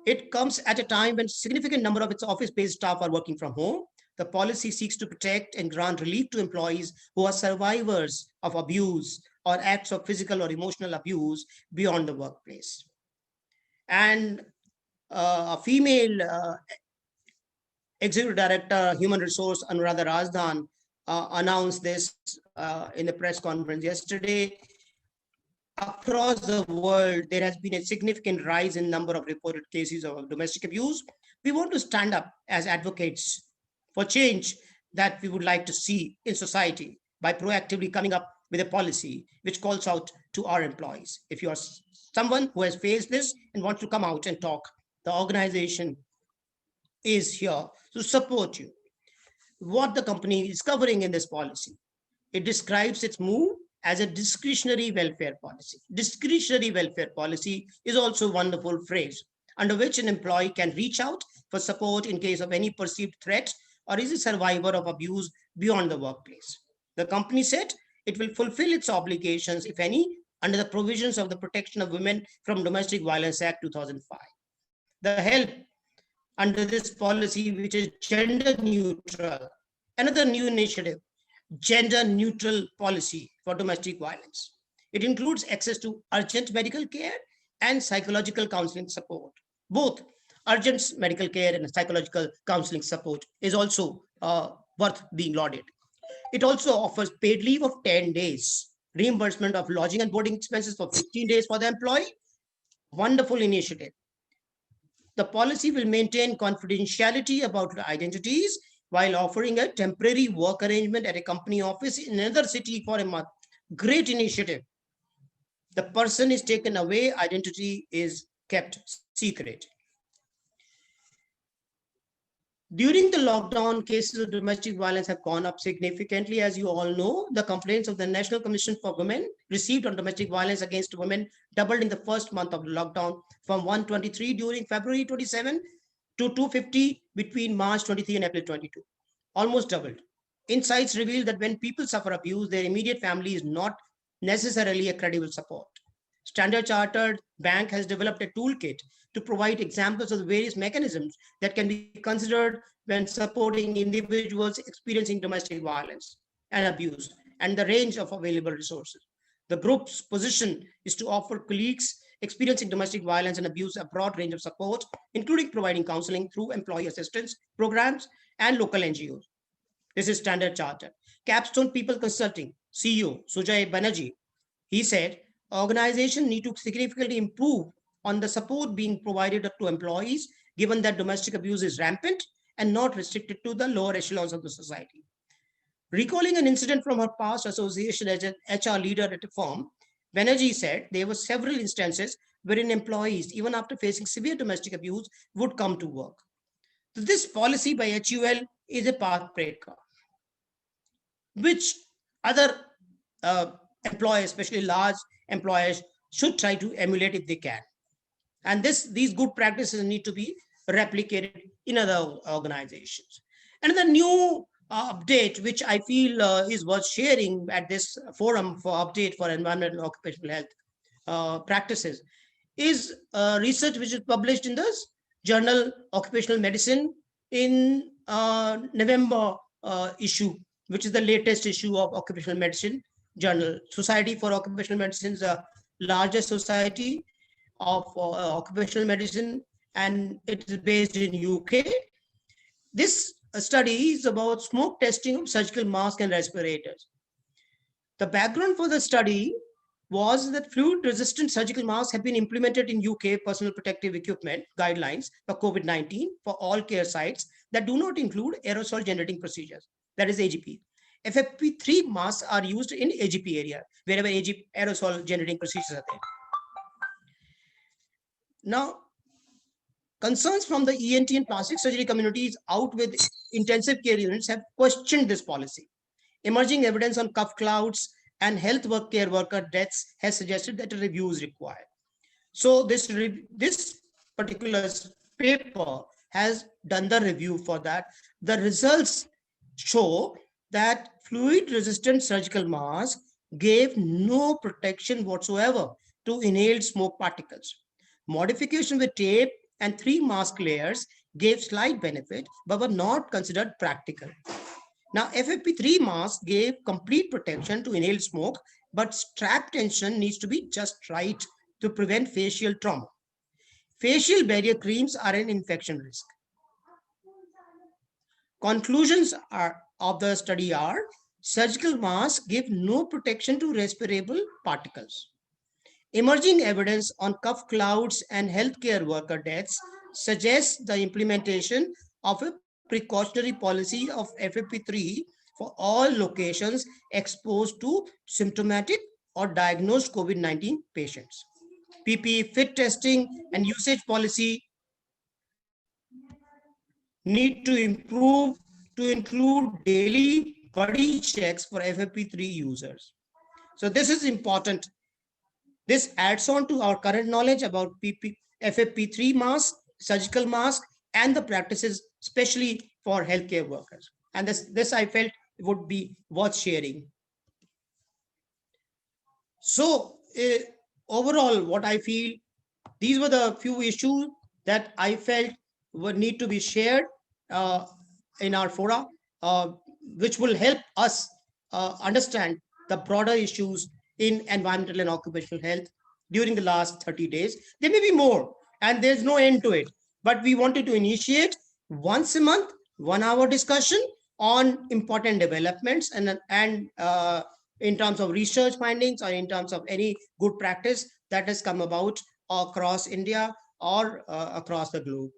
It comes at a time when significant number of its office-based staff are working from home. The policy seeks to protect and grant relief to employees who are survivors of abuse or acts of physical or emotional abuse beyond the workplace. And a female Executive Director, Human Resource, Anuradha Rajdan, announced this in the press conference yesterday. Across the world, there has been a significant rise in number of reported cases of domestic abuse. We want to stand up as advocates for change that we would like to see in society by proactively coming up with a policy which calls out to our employees. If you are someone who has faced this and wants to come out and talk, the organization is here to support you. What the company is covering in this policy, it describes its move as a discretionary welfare policy. Discretionary welfare policy is also a wonderful phrase under which an employee can reach out for support in case of any perceived threat or is a survivor of abuse beyond the workplace. The company said it will fulfill its obligations, if any, under the provisions of the Protection of Women from Domestic Violence Act 2005. The help under this policy, which is gender neutral, another new initiative, gender neutral policy for domestic violence. It includes access to urgent medical care and psychological counseling support. Both urgent medical care and psychological counseling support is also worth being lauded. It also offers paid leave of 10 days, reimbursement of lodging and boarding expenses for 15 days for the employee. Wonderful initiative. The policy will maintain confidentiality about identities while offering a temporary work arrangement at a company office in another city for a month. Great initiative. The person is taken away, identity is kept secret. During the lockdown, cases of domestic violence have gone up significantly. As you all know, the complaints of the National Commission for Women received on domestic violence against women doubled in the first month of the lockdown from 123 during February 27 to 250 between March 23 and April 22. Almost doubled. Insights reveal that when people suffer abuse, their immediate family is not necessarily a credible support. Standard Chartered Bank has developed a toolkit to provide examples of the various mechanisms that can be considered when supporting individuals experiencing domestic violence and abuse, and the range of available resources. The group's position is to offer colleagues experiencing domestic violence and abuse a broad range of support, including providing counseling through employee assistance programs and local NGOs. This is Standard Chartered. Capstone People Consulting CEO Sujay Banerjee, he said, organizations need to significantly improve on the support being provided to employees, given that domestic abuse is rampant and not restricted to the lower echelons of the society. Recalling an incident from her past association as an HR leader at a firm, Banerjee said there were several instances wherein employees, even after facing severe domestic abuse, would come to work. So this policy by HUL is a path breaker, which other employers, especially large employers, should try to emulate if they can. And these good practices need to be replicated in other organizations. Another new update, which I feel is worth sharing at this forum for update for environmental and occupational health practices, is research which is published in the journal Occupational Medicine in November issue, which is the latest issue of Occupational Medicine journal. Society for Occupational Medicine is the largest society of occupational medicine, and it is based in UK. This study is about smoke testing of surgical masks and respirators. The background for the study was that fluid-resistant surgical masks have been implemented in UK personal protective equipment guidelines for COVID-19 for all care sites that do not include aerosol generating procedures, that is AGP. FFP3 masks are used in AGP area, wherever aerosol generating procedures are there. Now, concerns from the ENT and plastic surgery communities out with intensive care units have questioned this policy. Emerging evidence on cough clouds and health care worker deaths has suggested that a review is required. So this particular paper has done the review for that. The results show that fluid-resistant surgical masks gave no protection whatsoever to inhaled smoke particles. Modification with tape and 3 mask layers gave slight benefit, but were not considered practical. Now, FFP3 masks gave complete protection to inhaled smoke, but strap tension needs to be just right to prevent facial trauma. Facial barrier creams are an infection risk. Conclusions of the study are: surgical masks give no protection to respirable particles. Emerging evidence on cough clouds and healthcare worker deaths suggests the implementation of a precautionary policy of FFP3 for all locations exposed to symptomatic or diagnosed COVID-19 patients. PPE fit testing and usage policy need to improve to include daily body checks for FFP3 users. So this is important. This adds on to our current knowledge about FFP3 mask, surgical mask, and the practices, especially for healthcare workers. And this I felt would be worth sharing. So overall, what I feel, these were the few issues that I felt would need to be shared in our fora, which will help us understand the broader issues in environmental and occupational health during the last 30 days. There may be more, and there's no end to it. But we wanted to initiate once a month, 1 hour discussion on important developments and in terms of research findings or in terms of any good practice that has come about across India or across the globe.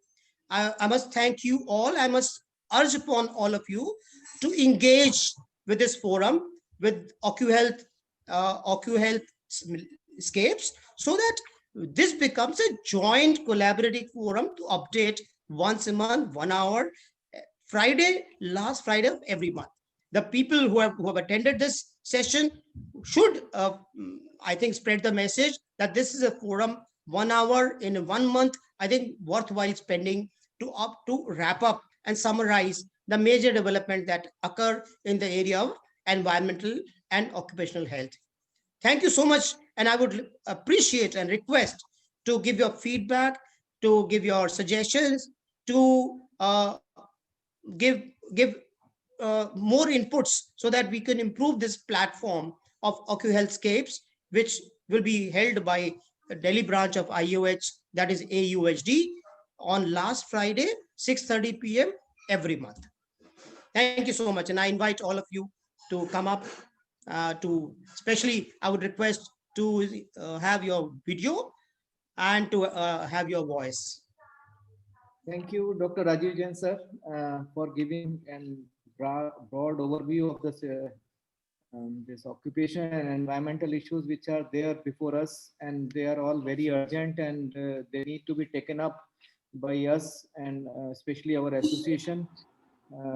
I must thank you all. I must urge upon all of you to engage with this forum, with OcuHealth, OcuHealthscapes, so that this becomes a joint collaborative forum to update once a month, 1 hour, last Friday of every month. The people who have attended this session should, I think, spread the message that this is a forum, 1 hour in 1 month, I think worthwhile spending to wrap up and summarize the major development that occur in the area of environmental and occupational health. Thank you so much. And I would appreciate and request to give your feedback, to give your suggestions, to give more inputs so that we can improve this platform of OcuHealthscapes, which will be held by the Delhi branch of IOH, that is AUHD, on last Friday, 6:30 p.m. every month. Thank you so much. And I invite all of you to come up especially I would request to have your video and to have your voice. Thank you, Dr. Rajiv Jain, sir, for giving a broad overview of this occupation and environmental issues which are there before us, and they are all very urgent, and they need to be taken up by us and especially our association,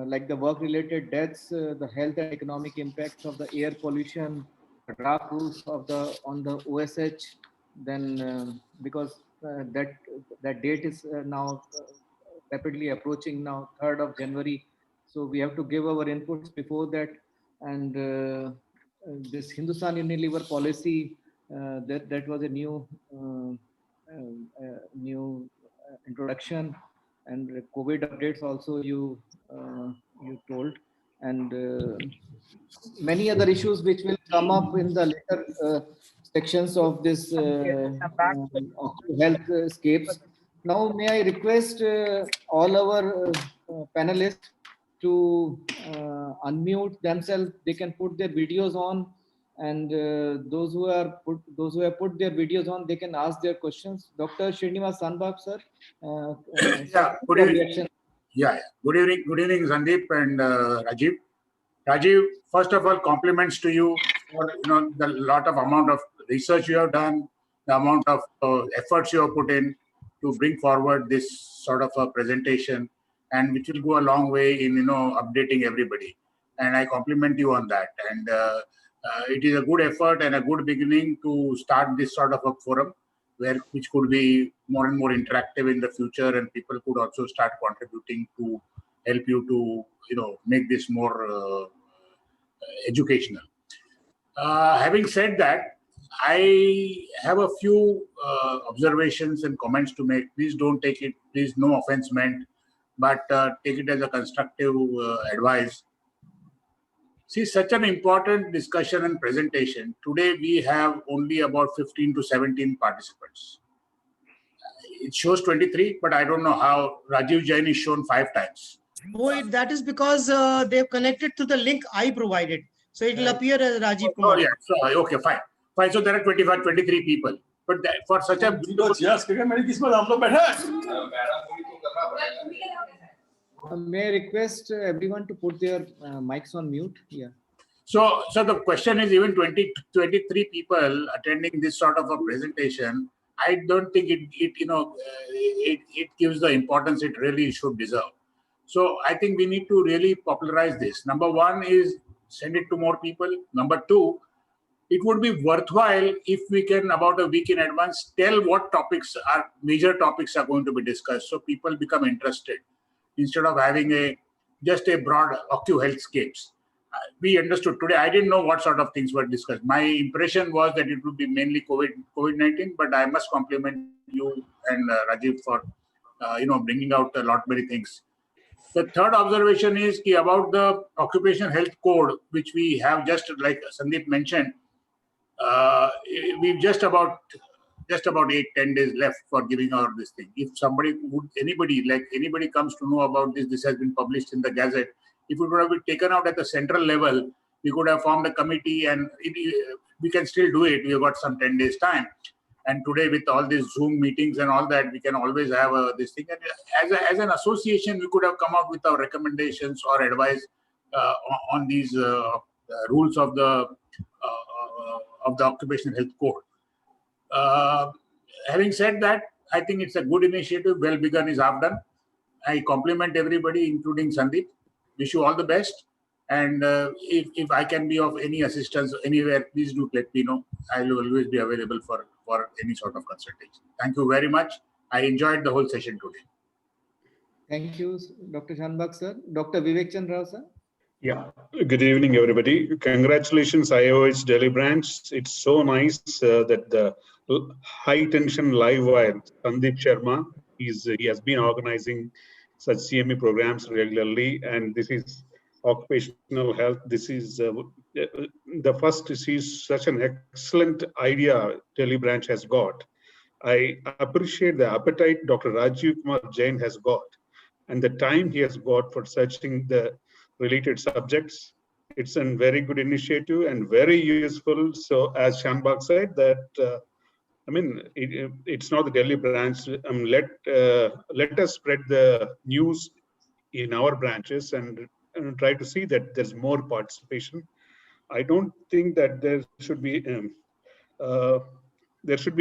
like the work-related deaths, the health and economic impacts of the air pollution, draft rules on the OSH. Then because that date is now rapidly approaching now, 3rd of January. So we have to give our inputs before that. And this Hindustan Unilever policy, that was a new introduction, and COVID updates also you told, and many other issues which will come up in the later sections of this healthscapes. Now, may I request all our panelists to unmute themselves. They can put their videos on, and those who have put their videos on, they can ask their questions. Dr. Srinivas Sanbab, sir. Yeah, good evening. Good evening, Sandeep and Rajiv. Rajiv, first of all, compliments to you for the lot of amount of research you have done, the amount of efforts you have put in to bring forward this sort of a presentation, and which will go a long way in updating everybody. And I compliment you on that. And it is a good effort and a good beginning to start this sort of a forum, which could be more and more interactive in the future, and people could also start contributing to help you to make this more educational. Having said that, I have a few observations and comments to make. Please don't take it, please no offense meant, but take it as a constructive advice. See, such an important discussion and presentation. Today we have only about 15 to 17 participants. It shows 23, but I don't know how. Rajiv Jain is shown 5 times. Oh, that is because they've connected to the link I provided. So it will appear as Rajiv Kumar. Oh, yeah. So, okay, fine. So there are 23 people. But for such a beautiful... May I request everyone to put their mics on mute? Yeah. So the question is, even 23 people attending this sort of a presentation, I don't think it gives the importance it really should deserve. So I think we need to really popularize this. Number one is send it to more people. Number two, it would be worthwhile if we can, about a week in advance, tell what major topics are going to be discussed, so people become interested instead of having just a broad OcuHealthscapes. We understood today. I didn't know what sort of things were discussed. My impression was that it would be mainly COVID-19, but I must compliment you and Rajiv for bringing out a lot many things. The third observation is about the occupational health code, which we have, just like Sandeep mentioned. We've just about 8-10 days left for giving out this thing. If anybody comes to know about this has been published in the Gazette. If it would have been taken out at the central level, we could have formed a committee, and we can still do it. We have got some 10 days time. And today, with all these Zoom meetings and all that, we can always have this thing. And as an association, we could have come out with our recommendations or advice on these rules of the Occupational Health Code. Having said that, I think it's a good initiative. Well begun is half done. I compliment everybody, including Sandeep. Wish you all the best. And if I can be of any assistance anywhere, please do let me know. I will always be available for any sort of consultation. Thank you very much. I enjoyed the whole session today. Thank you, Dr. Shanbhag sir. Dr. Vivek Chand Rao sir. Yeah, good evening, everybody. Congratulations, IOH Delhi branch. It's so nice that the high tension live wire, Sandeep Sharma, he has been organizing such CME programs regularly, and this is occupational health. This is the first. This is such an excellent idea Delhi branch has got. I appreciate the appetite Dr. Rajiv Kumar Jain has got, and the time he has got for searching the related subjects. It's a very good initiative and very useful. So as Shanbhag said, that it's not the Delhi branch. Let us spread the news in our branches and try to see that there's more participation. I don't think that there should be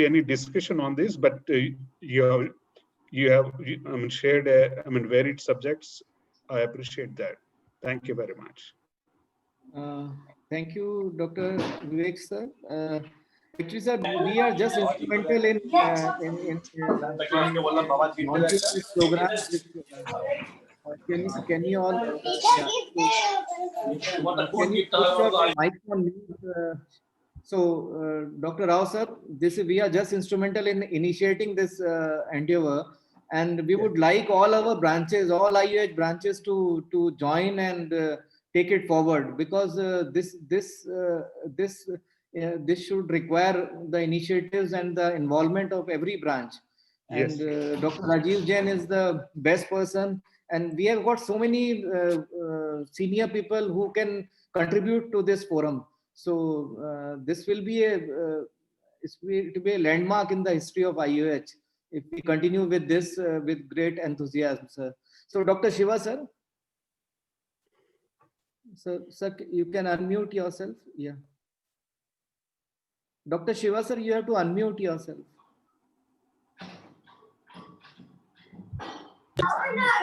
any discussion on this, but you have shared varied subjects. I appreciate that. Thank you very much. Thank you, Dr. Vivek sir. Actually, sir, we are just instrumental in launching this program. Can you all can you put your mic on mute? So, Dr. Rao sir, we are just instrumental in initiating this endeavor, and we would like all our branches, all IOH branches, to join and take it forward, because this should require the initiatives and the involvement of every branch. And yes. Dr. Rajiv Jain is the best person, and we have got so many senior people who can contribute to this forum. So this will be a landmark in the history of IOH if we continue with this with great enthusiasm, sir. So Dr. Shiva sir. So, sir, you can unmute yourself. Yeah. Dr. Shiva sir, you have to unmute yourself.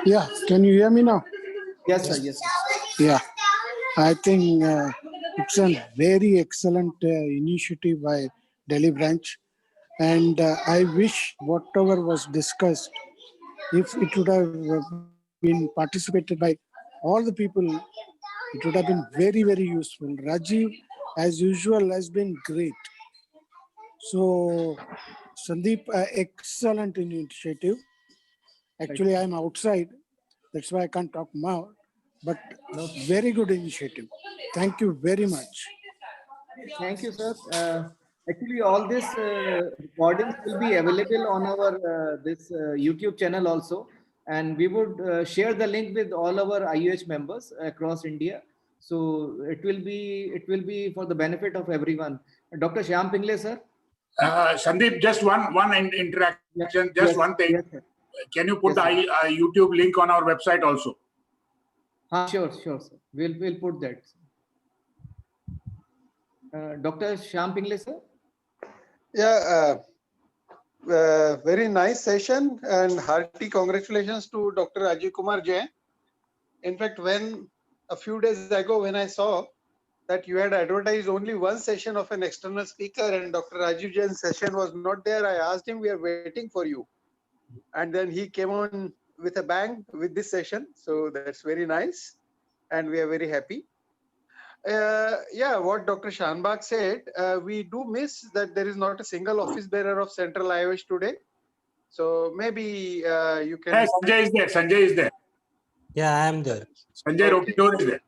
Yeah, can you hear me now? Yes, sir. Yes, sir. Yeah, I think it's a very excellent initiative by Delhi branch, and I wish whatever was discussed, if it would have been participated by all the people, it would have been very, very useful. Rajiv, as usual, has been great. So, Sandeep, excellent initiative. Actually, I'm outside. That's why I can't talk more. But very good initiative. Thank you very much. Thank you, sir. Actually, all this recordings will be available on our this YouTube channel also, and we would share the link with all our IOH members across India. So it will be for the benefit of everyone. Dr. Shyam Pingle, sir. Sandeep, just one interaction, just one thing. Yes, can you put the YouTube link on our website also? Sure, sir. We'll put that. Dr. Shyam Pingle, sir. Yeah, very nice session, and hearty congratulations to Dr. Rajiv Kumar Jain In fact, when a few days ago, when I saw that you had advertised only one session of an external speaker and Dr. Rajiv Jain's session was not there, I asked him, we are waiting for you. And then he came on with a bang with this session. So that's very nice. And we are very happy. Yeah, what Dr. Shanbag said, we do miss that there is not a single office bearer of Central IOH today. So maybe you can. Hey, Sanjay is there. Sanjay is there. Yeah, I am there. Sanjay Okay. Rotidor is there.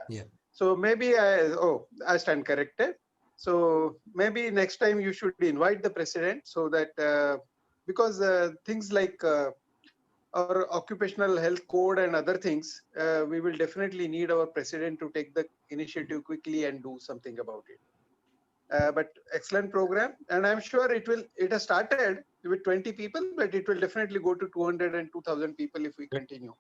Yeah. So maybe I stand corrected. So maybe next time you should invite the president so that because things like our occupational health code and other things, we will definitely need our president to take the initiative quickly and do something about it. But excellent program, and I'm sure it has started with 20 people, but it will definitely go to 200 and 2000 people if we continue.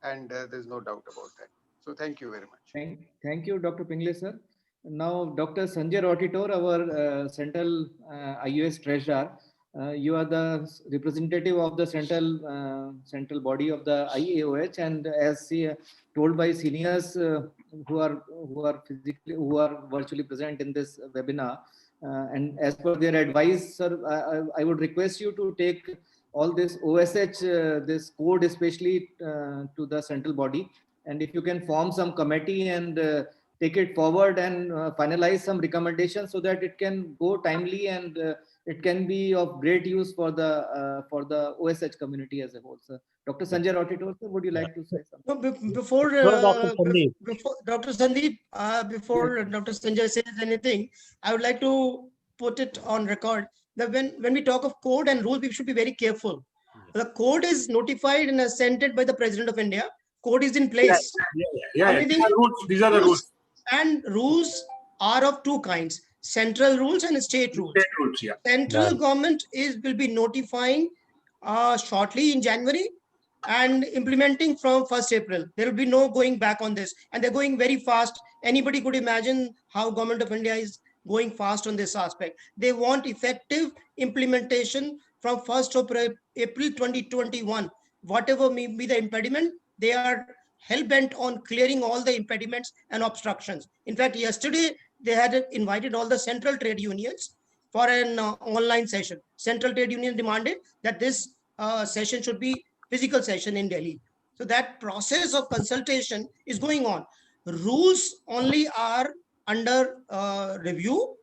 And there's no doubt about that. So thank you very much. Thank you, Dr. Pingle, sir. Now, Dr. Sanjay Rotitor, our Central IOS Treasurer, you are the representative of the central body of the IAOH, and as told by seniors who are virtually present in this webinar, and as per their advice, sir, I would request you to take all this OSH, this code especially to the central body, and if you can form some committee and take it forward and finalize some recommendations so that it can go timely and it can be of great use for the OSH community as a whole. Sir, Dr. Sanjay Rotitor, sir, would you like to say something? No, before Dr. Sandeep, before Dr. Sanjay says anything, I would like to put it on record that when we talk of code and rules, we should be very careful. The code is notified and assented by the President of India. Code is in place. Yeah. These are the rules. And rules are of two kinds: central rules and state rules. State rules, yeah. Central government will be notifying shortly in January and implementing from 1st April. There will be no going back on this, and they're going very fast. Anybody could imagine how Government of India is going fast on this aspect. They want effective implementation from 1st of April 2021. Whatever may be the impediment, they are hell-bent on clearing all the impediments and obstructions. In fact, yesterday, they had invited all the central trade unions for an online session. Central trade union demanded that this session should be physical session in Delhi. So that process of consultation is going on. Rules only are under review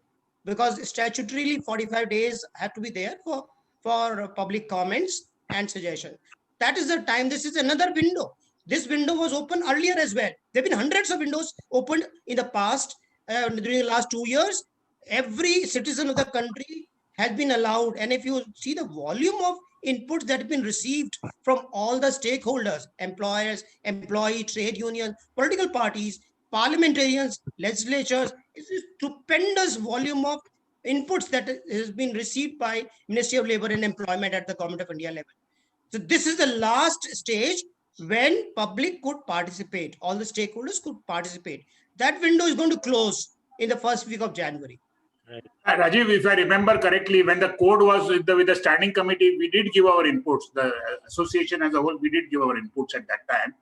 because statutorily 45 days have to be there for public comments and suggestion. That is the time. This is another window. This window was open earlier as well. There have been hundreds of windows opened in the past during the last 2 years. Every citizen of the country has been allowed. And if you see the volume of inputs that have been received from all the stakeholders, employers, employee, trade unions, political parties, parliamentarians, legislatures, it's a stupendous volume of inputs that has been received by Ministry of Labor and Employment at the Government of India level. So this is the last stage when public could participate, all the stakeholders could participate. That window is going to close in the first week of January. Rajiv, if I remember correctly, when the code was with the standing committee, we did give our inputs. The association as a whole, we did give our inputs at that time.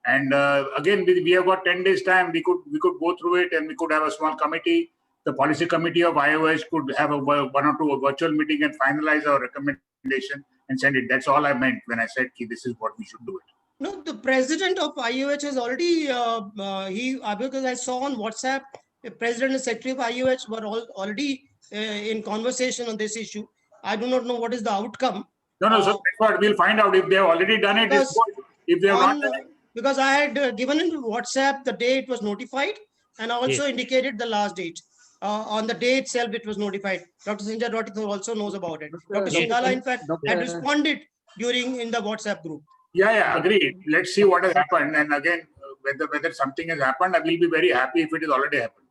And again, we have got 10 days time. We could go through it, and we could have a small committee. The policy committee of IOH could have one or two virtual meeting and finalize our recommendation and send it. That's all I meant when I said this is what we should do it. No, the president of IOH has already, because I saw on WhatsApp, the president and secretary of IOH were already in conversation on this issue. I do not know what is the outcome. No, so that's what we'll find out. If they have already done it, it's good. If they have not done it. Because I had given in WhatsApp the day it was notified, and I also indicated the last date. On the day itself, it was notified. Dr. Sanjay Rotitor also knows about it. Dr. Shingala, in fact, had responded in the WhatsApp group. Yeah, agreed. Let's see what has happened. And again, whether something has happened, I will be very happy if it has already happened.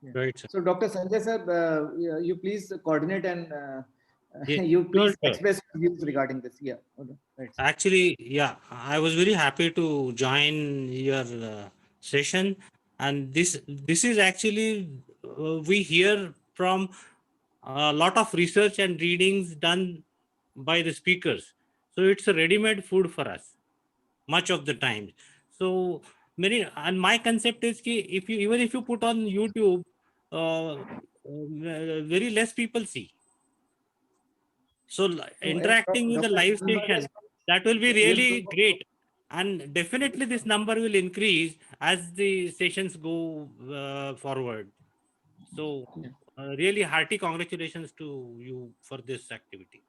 Yeah. Right, sir. So, Dr. Sanjay sir, you please coordinate and Yeah, you please sure. express views regarding this. Yeah. Okay. Right. Actually, yeah, I was very happy to join your session, and this is actually we hear from a lot of research and readings done by the speakers. So it's a ready-made food for us. much of the time. So many, and my concept is ki if you, even if you put on YouTube, very less people see. So interacting with the Dr. live Kamla, station, that will be yes, really great. And definitely this number will increase as the sessions go forward. So really hearty congratulations to you for this activity.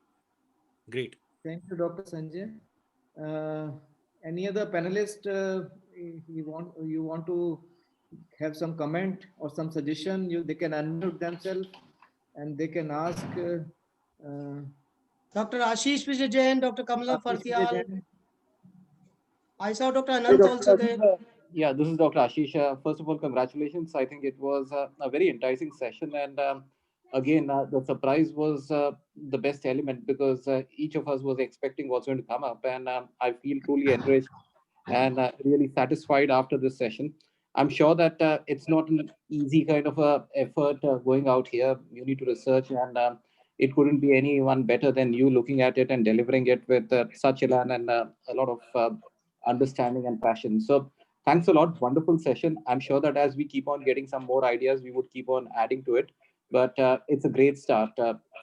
Great. Thank you, Dr. Sanjay. Any other panelist you want to have some comment or some suggestion? They can unmute themselves and they can ask. Dr. Ashish Vijay Jain, Dr. Kamla Ashish Vijay Fartial. Jain. I saw Dr. Hey, Anant Dr. also there. Ashish, yeah, this is Dr. Ashish. First of all, congratulations. I think it was a very enticing session. And again, the surprise was the best element because each of us was expecting what's going to come up. And I feel truly enriched and really satisfied after this session. I'm sure that it's not an easy kind of effort going out here. You need to research, and it couldn't be anyone better than you looking at it and delivering it with such elan and a lot of understanding and passion. So thanks a lot. Wonderful session. I'm sure that as we keep on getting some more ideas, we would keep on adding to it. But it's a great start.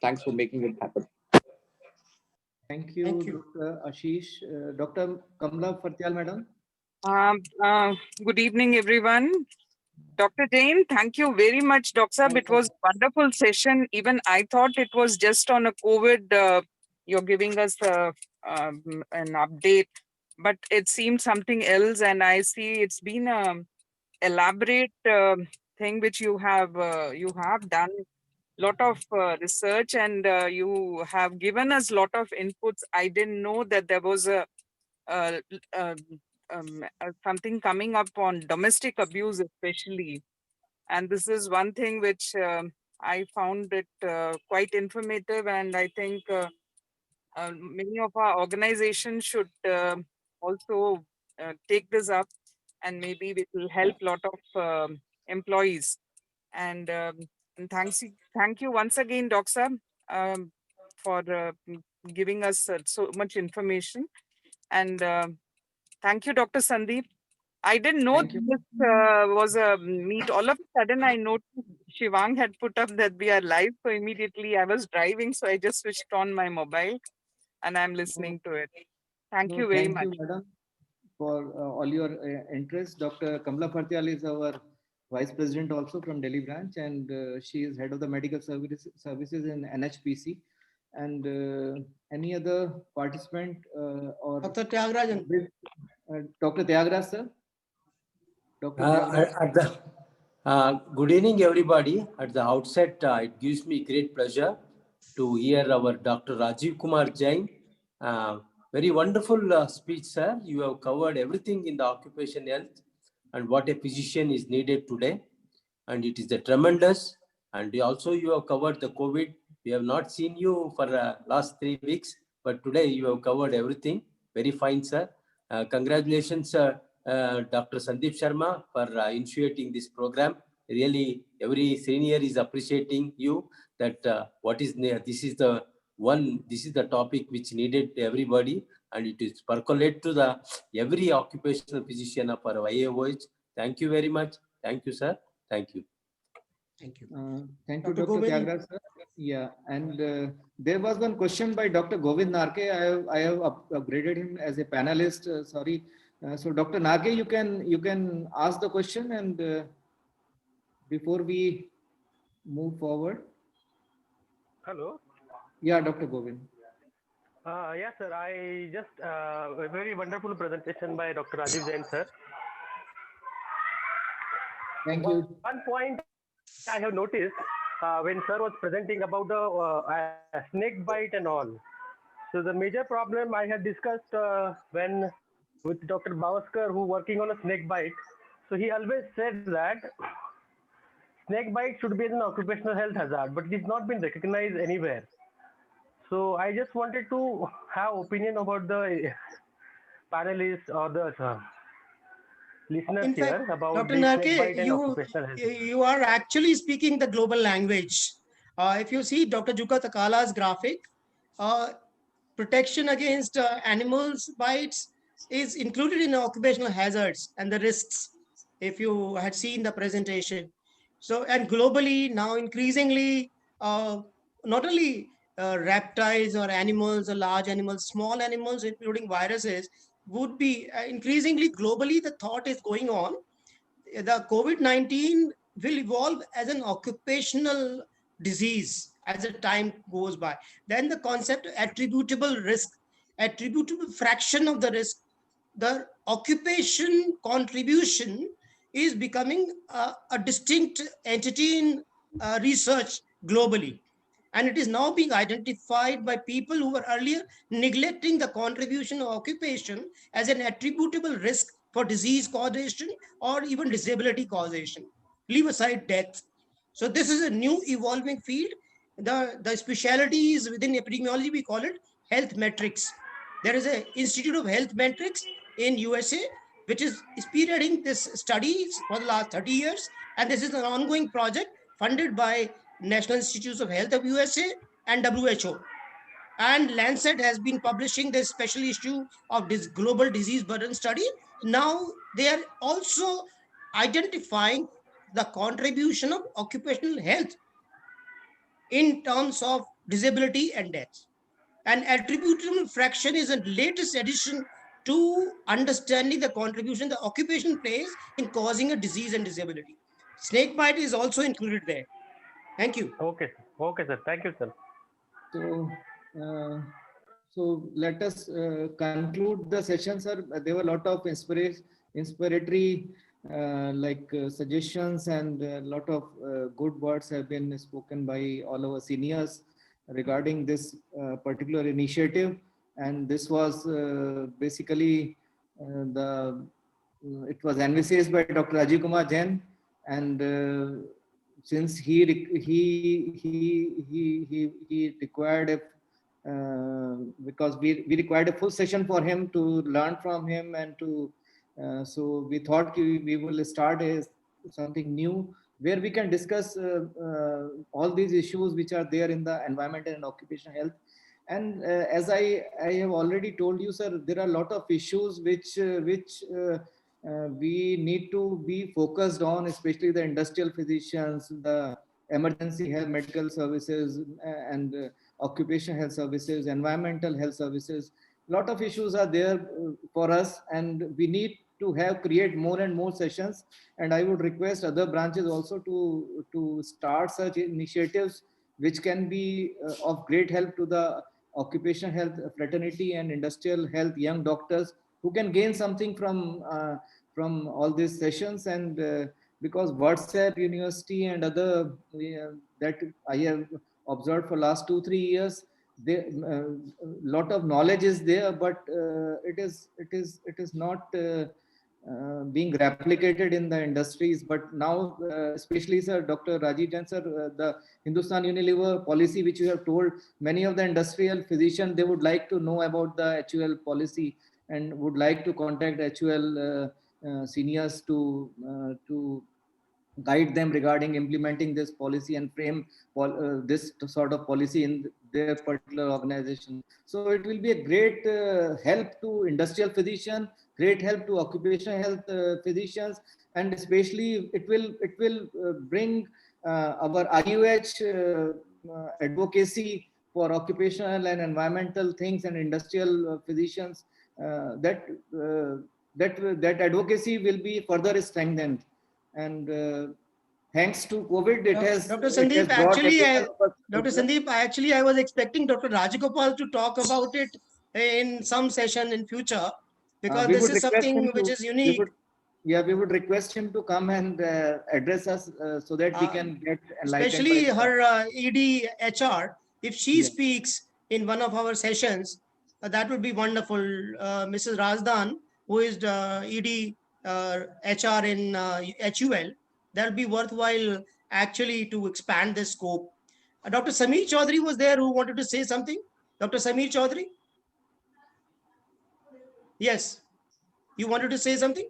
Thanks for making it happen. Thank you, Dr. Ashish. Dr. Kamla Fartial, madam. Good evening, everyone. Dr. Jain, thank you very much, Dr. Sab. It was a wonderful session. Even I thought it was just on a COVID. You're giving us an update, but it seemed something else. And I see it's been an elaborate thing which you have done. Lot of research, and you have given us lot of inputs. I didn't know that there was a something coming up on domestic abuse especially, and this is one thing which I found it quite informative, and I think many of our organizations should also take this up, and maybe it will help lot of employees. And thank you once again, Doxa, for giving us so much information. And thank you, Dr. Sandeep. I didn't know Thank you. this was a meet. All of a sudden, I noticed Shivang had put up that we are live. So immediately I was driving, so I just switched on my mobile and I'm listening to it. Thank you very much. Thank you, madam, for all your interest. Dr. Kamla Fartial is our Vice President also from Delhi branch, and she is Head of the Medical Services in NHPC. And any other participant or Dr. Tyagarajan. Dr. Tyagarajan, sir? Good evening, everybody. At the outset, it gives me great pleasure to hear our Dr. Rajiv Kumar Jain. Very wonderful speech, sir. You have covered everything in the occupation health and what a physician is needed today. And it is a tremendous. And also you have covered the COVID. We have not seen you for the last 3 weeks, but today you have covered everything. Very fine, sir. Congratulations, Dr. Sandeep Sharma, for initiating this program. Really, every senior is appreciating you that this is the topic which needed everybody, and it is percolate to every occupational physician of our IAOH. Thank you very much. Thank you, sir. Thank you. Thank you. Thank you, Dr. Dr. Govind. Tyagarajan, sir. Yeah, and there was one question by Dr. Govind Narke. I have upgraded him as a panelist. Sorry. So Dr. Narke, you can ask the question, and before we move forward. Hello. Yeah, Dr. Govind. Yes, sir. I just a very wonderful presentation by Dr. Rajiv Jain, sir. Thank you. One point I have noticed when sir was presenting about the snake bite and all. So the major problem I had discussed with Dr. Bavaskar, who working on a snake bite. So he always said that snake bite should be an occupational health hazard, but it has not been recognized anywhere. So I just wanted to have opinion about the panelists or the listeners In here fact, about Dr. the snake bite Narke, and occupational health. you are actually speaking the global language. If you see Dr. Juka Takala's graphic, protection against animals bites is included in occupational hazards and the risks, if you had seen the presentation. So, and globally now increasingly, not only reptiles or animals or large animals, small animals, including viruses, would be increasingly globally, the thought is going on. The COVID-19 will evolve as an occupational disease as the time goes by. Then the concept of attributable risk, attributable fraction of the risk, the occupation contribution is becoming a distinct entity in research globally. And it is now being identified by people who were earlier neglecting the contribution of occupation as an attributable risk for disease causation or even disability causation. Leave aside death. So this is a new evolving field. The specialties within epidemiology, we call it health metrics. There is an Institute of Health Metrics in USA, which is spearheading this studies for the last 30 years. And this is an ongoing project funded by National Institutes of Health of USA and WHO. And Lancet has been publishing this special issue of this global disease burden study. Now they are also identifying the contribution of occupational health in terms of disability and death. And attributable fraction is a latest addition to understanding the contribution the occupation plays in causing a disease and disability. Snake bite is also included there. Thank you. Okay. Okay, sir. Thank you, sir. So let us conclude the session, sir. There were a lot of inspiratory suggestions, and a lot of good words have been spoken by all our seniors regarding this particular initiative. And this was basically it was envisaged by Dr. Rajiv Kumar Jain, and since he required a because we required a full session for him to learn from him, and to so we thought we will start something new where we can discuss all these issues which are there in the environment and occupational health. And as I have already told you, sir, there are a lot of issues which we need to be focused on, especially the industrial physicians, the emergency health medical services, and occupational health services, environmental health services. A lot of issues are there for us, and we need to create more and more sessions. And I would request other branches also to start such initiatives which can be of great help to the occupational health fraternity and industrial health young doctors, who can gain something from all these sessions. And because WhatsApp University and other that I have observed for last 2-3 years, lot of knowledge is there, but it is not being replicated in the industries. But now, especially, sir, Dr. Rajiv Jain, sir, the Hindustan Unilever policy, which you have told, many of the industrial physicians, they would like to know about the HUL policy and would like to contact HUL seniors to guide them regarding implementing this policy and frame this sort of policy in their particular organization. So it will be a great help to industrial physicians, great help to occupational health physicians, and especially it will bring our IUH advocacy for occupational and environmental things and industrial physicians. That advocacy will be further strengthened. And thanks to COVID, it has. Dr. Sandeep, Dr. Sandeep, I was expecting Dr. Rajagopal to talk about it in some session in future, because this is something which is unique. We would request him to come and address us so that we can get enlightened. Especially her ED HR, if she speaks in one of our sessions, that would be wonderful. Mrs. Razdan, who is the ED HR in HUL, that will be worthwhile actually to expand the scope. Dr. Sameer Chaudhary was there who wanted to say something. Dr. Sameer Chaudhary? Yes, you wanted to say something?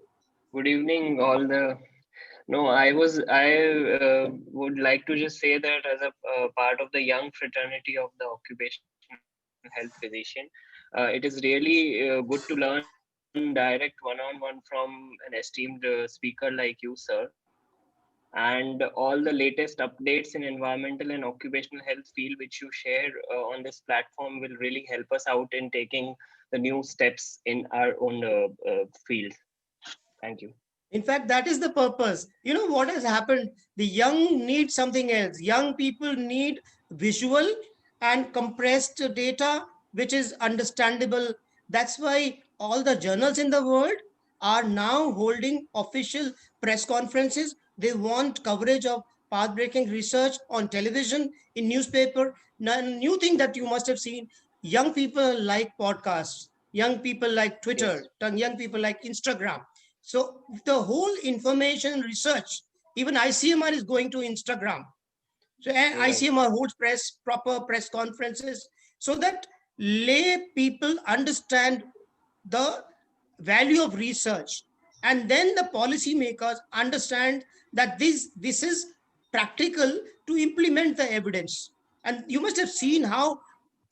Good evening, all the. No, I would like to just say that as a part of the young fraternity of the occupational health physician, it is really good to learn direct one-on-one from an esteemed speaker like you, sir. And all the latest updates in environmental and occupational health field which you share on this platform will really help us out in taking the new steps in our own field. Thank you. In fact, that is the purpose. You know what has happened? The young need something else. Young people need visual and compressed data, which is understandable. That's why all the journals in the world are now holding official press conferences. They want coverage of path-breaking research on television, in newspaper. Now, new thing that you must have seen, young people like podcasts, young people like Twitter, young people like Instagram. So the whole information research, even ICMR is going to Instagram. So ICMR holds proper press conferences so that lay people understand the value of research. And then the policymakers understand that this is practical to implement the evidence. And you must have seen how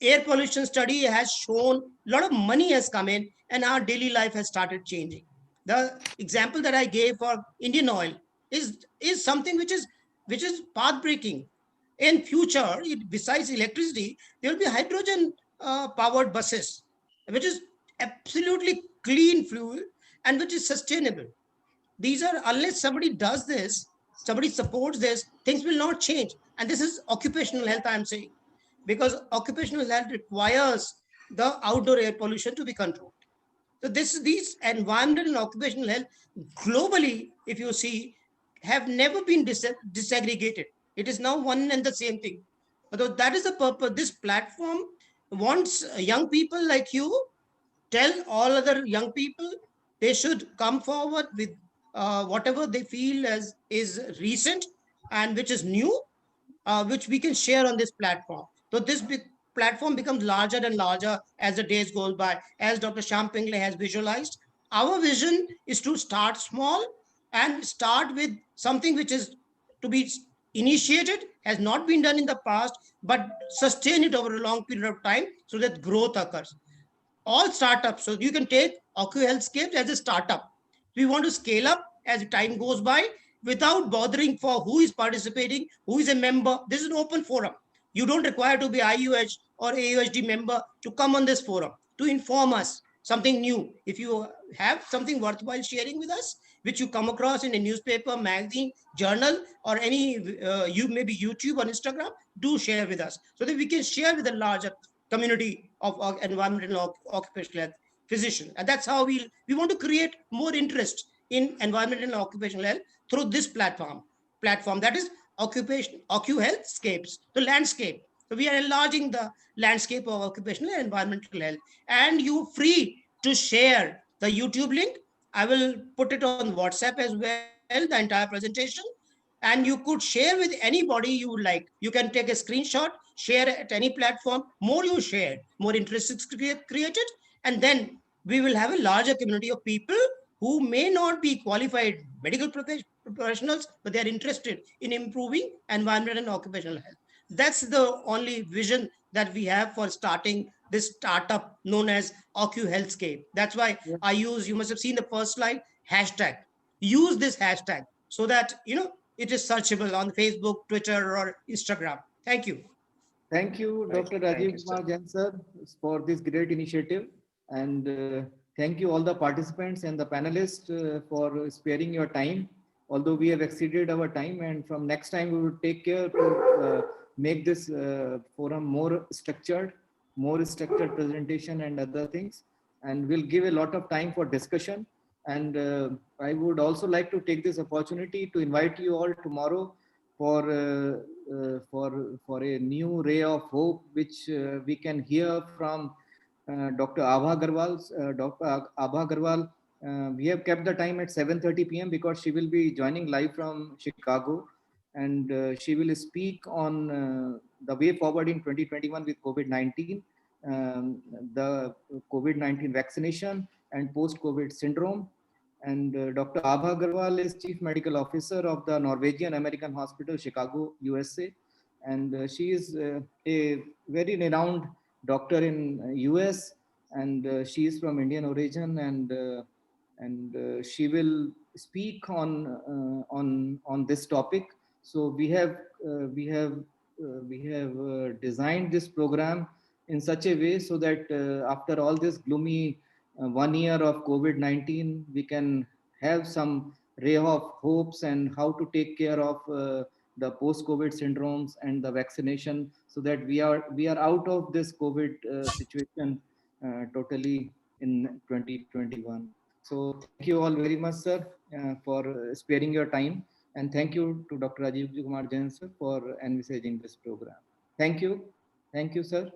air pollution study has shown a lot of money has come in and our daily life has started changing. The example that I gave for Indian Oil is something which is path breaking. In future, besides electricity, there will be hydrogen powered buses, which is absolutely clean fuel and which is sustainable. These are, unless somebody does this, somebody supports this, things will not change. And this is occupational health, I'm saying, because occupational health requires the outdoor air pollution to be controlled. So these environmental and occupational health globally, if you see, have never been disaggregated. It is now one and the same thing. But that is the purpose. This platform wants young people like you tell all other young people they should come forward with whatever they feel as is recent and which is new, which we can share on this platform. So this platform becomes larger and larger as the days go by, as Dr. Shyam Pingle has visualized. Our vision is to start small and start with something which is to be initiated, has not been done in the past, but sustain it over a long period of time so that growth occurs. All startups, so you can take OcuHealthscapes as a startup. We want to scale up as time goes by without bothering for who is participating, who is a member. This is an open forum. You don't require to be IUH or AUHD member to come on this forum, to inform us something new. If you have something worthwhile sharing with us, which you come across in a newspaper, magazine, journal, or any, you maybe YouTube or Instagram, do share with us so that we can share with a larger community of environmental and occupational health physician. And that's how we want to create more interest in environmental and occupational health through this platform that is OcuHealthscapes, the landscape. So we are enlarging the landscape of occupational and environmental health. And you're free to share the YouTube link. I will put it on WhatsApp as well, the entire presentation. And you could share with anybody you would like. You can take a screenshot, share at any platform. More you share, more interest is created. And then we will have a larger community of people who may not be qualified medical professionals, but they are interested in improving environmental and occupational health. That's the only vision that we have for starting this startup known as OcuHealthscape. That's why I use, you must have seen the first slide, hashtag. Use this hashtag so that, it is searchable on Facebook, Twitter, or Instagram. Thank you. Thank you, Dr. Rajiv Kumar Jain, sir, for this great initiative. And thank you all the participants and the panelists for sparing your time. Although we have exceeded our time, and from next time we will take care to make this forum more structured presentation and other things. And we'll give a lot of time for discussion. And I would also like to take this opportunity to invite you all tomorrow for a new ray of hope, which we can hear from Dr. Abha Agarwal. Dr. Abha Agarwal, we have kept the time at 7:30 p.m. because she will be joining live from Chicago, and she will speak on the way forward in 2021 with COVID-19, the COVID-19 vaccination and post-COVID syndrome. And Dr. Abha Agarwal is Chief Medical Officer of the Norwegian American Hospital, Chicago, USA. And she is a very renowned doctor in US. and she is from Indian origin, and she will speak on this topic. So we have designed this program in such a way so that after all this gloomy 1 year of COVID-19, we can have some ray of hopes and how to take care of the post-COVID syndromes and the vaccination, so that we are out of this COVID situation totally in 2021. So thank you all very much, sir, for sparing your time, and thank you to Dr. Rajiv Kumar Jain, sir, for envisaging this program. Thank you, sir.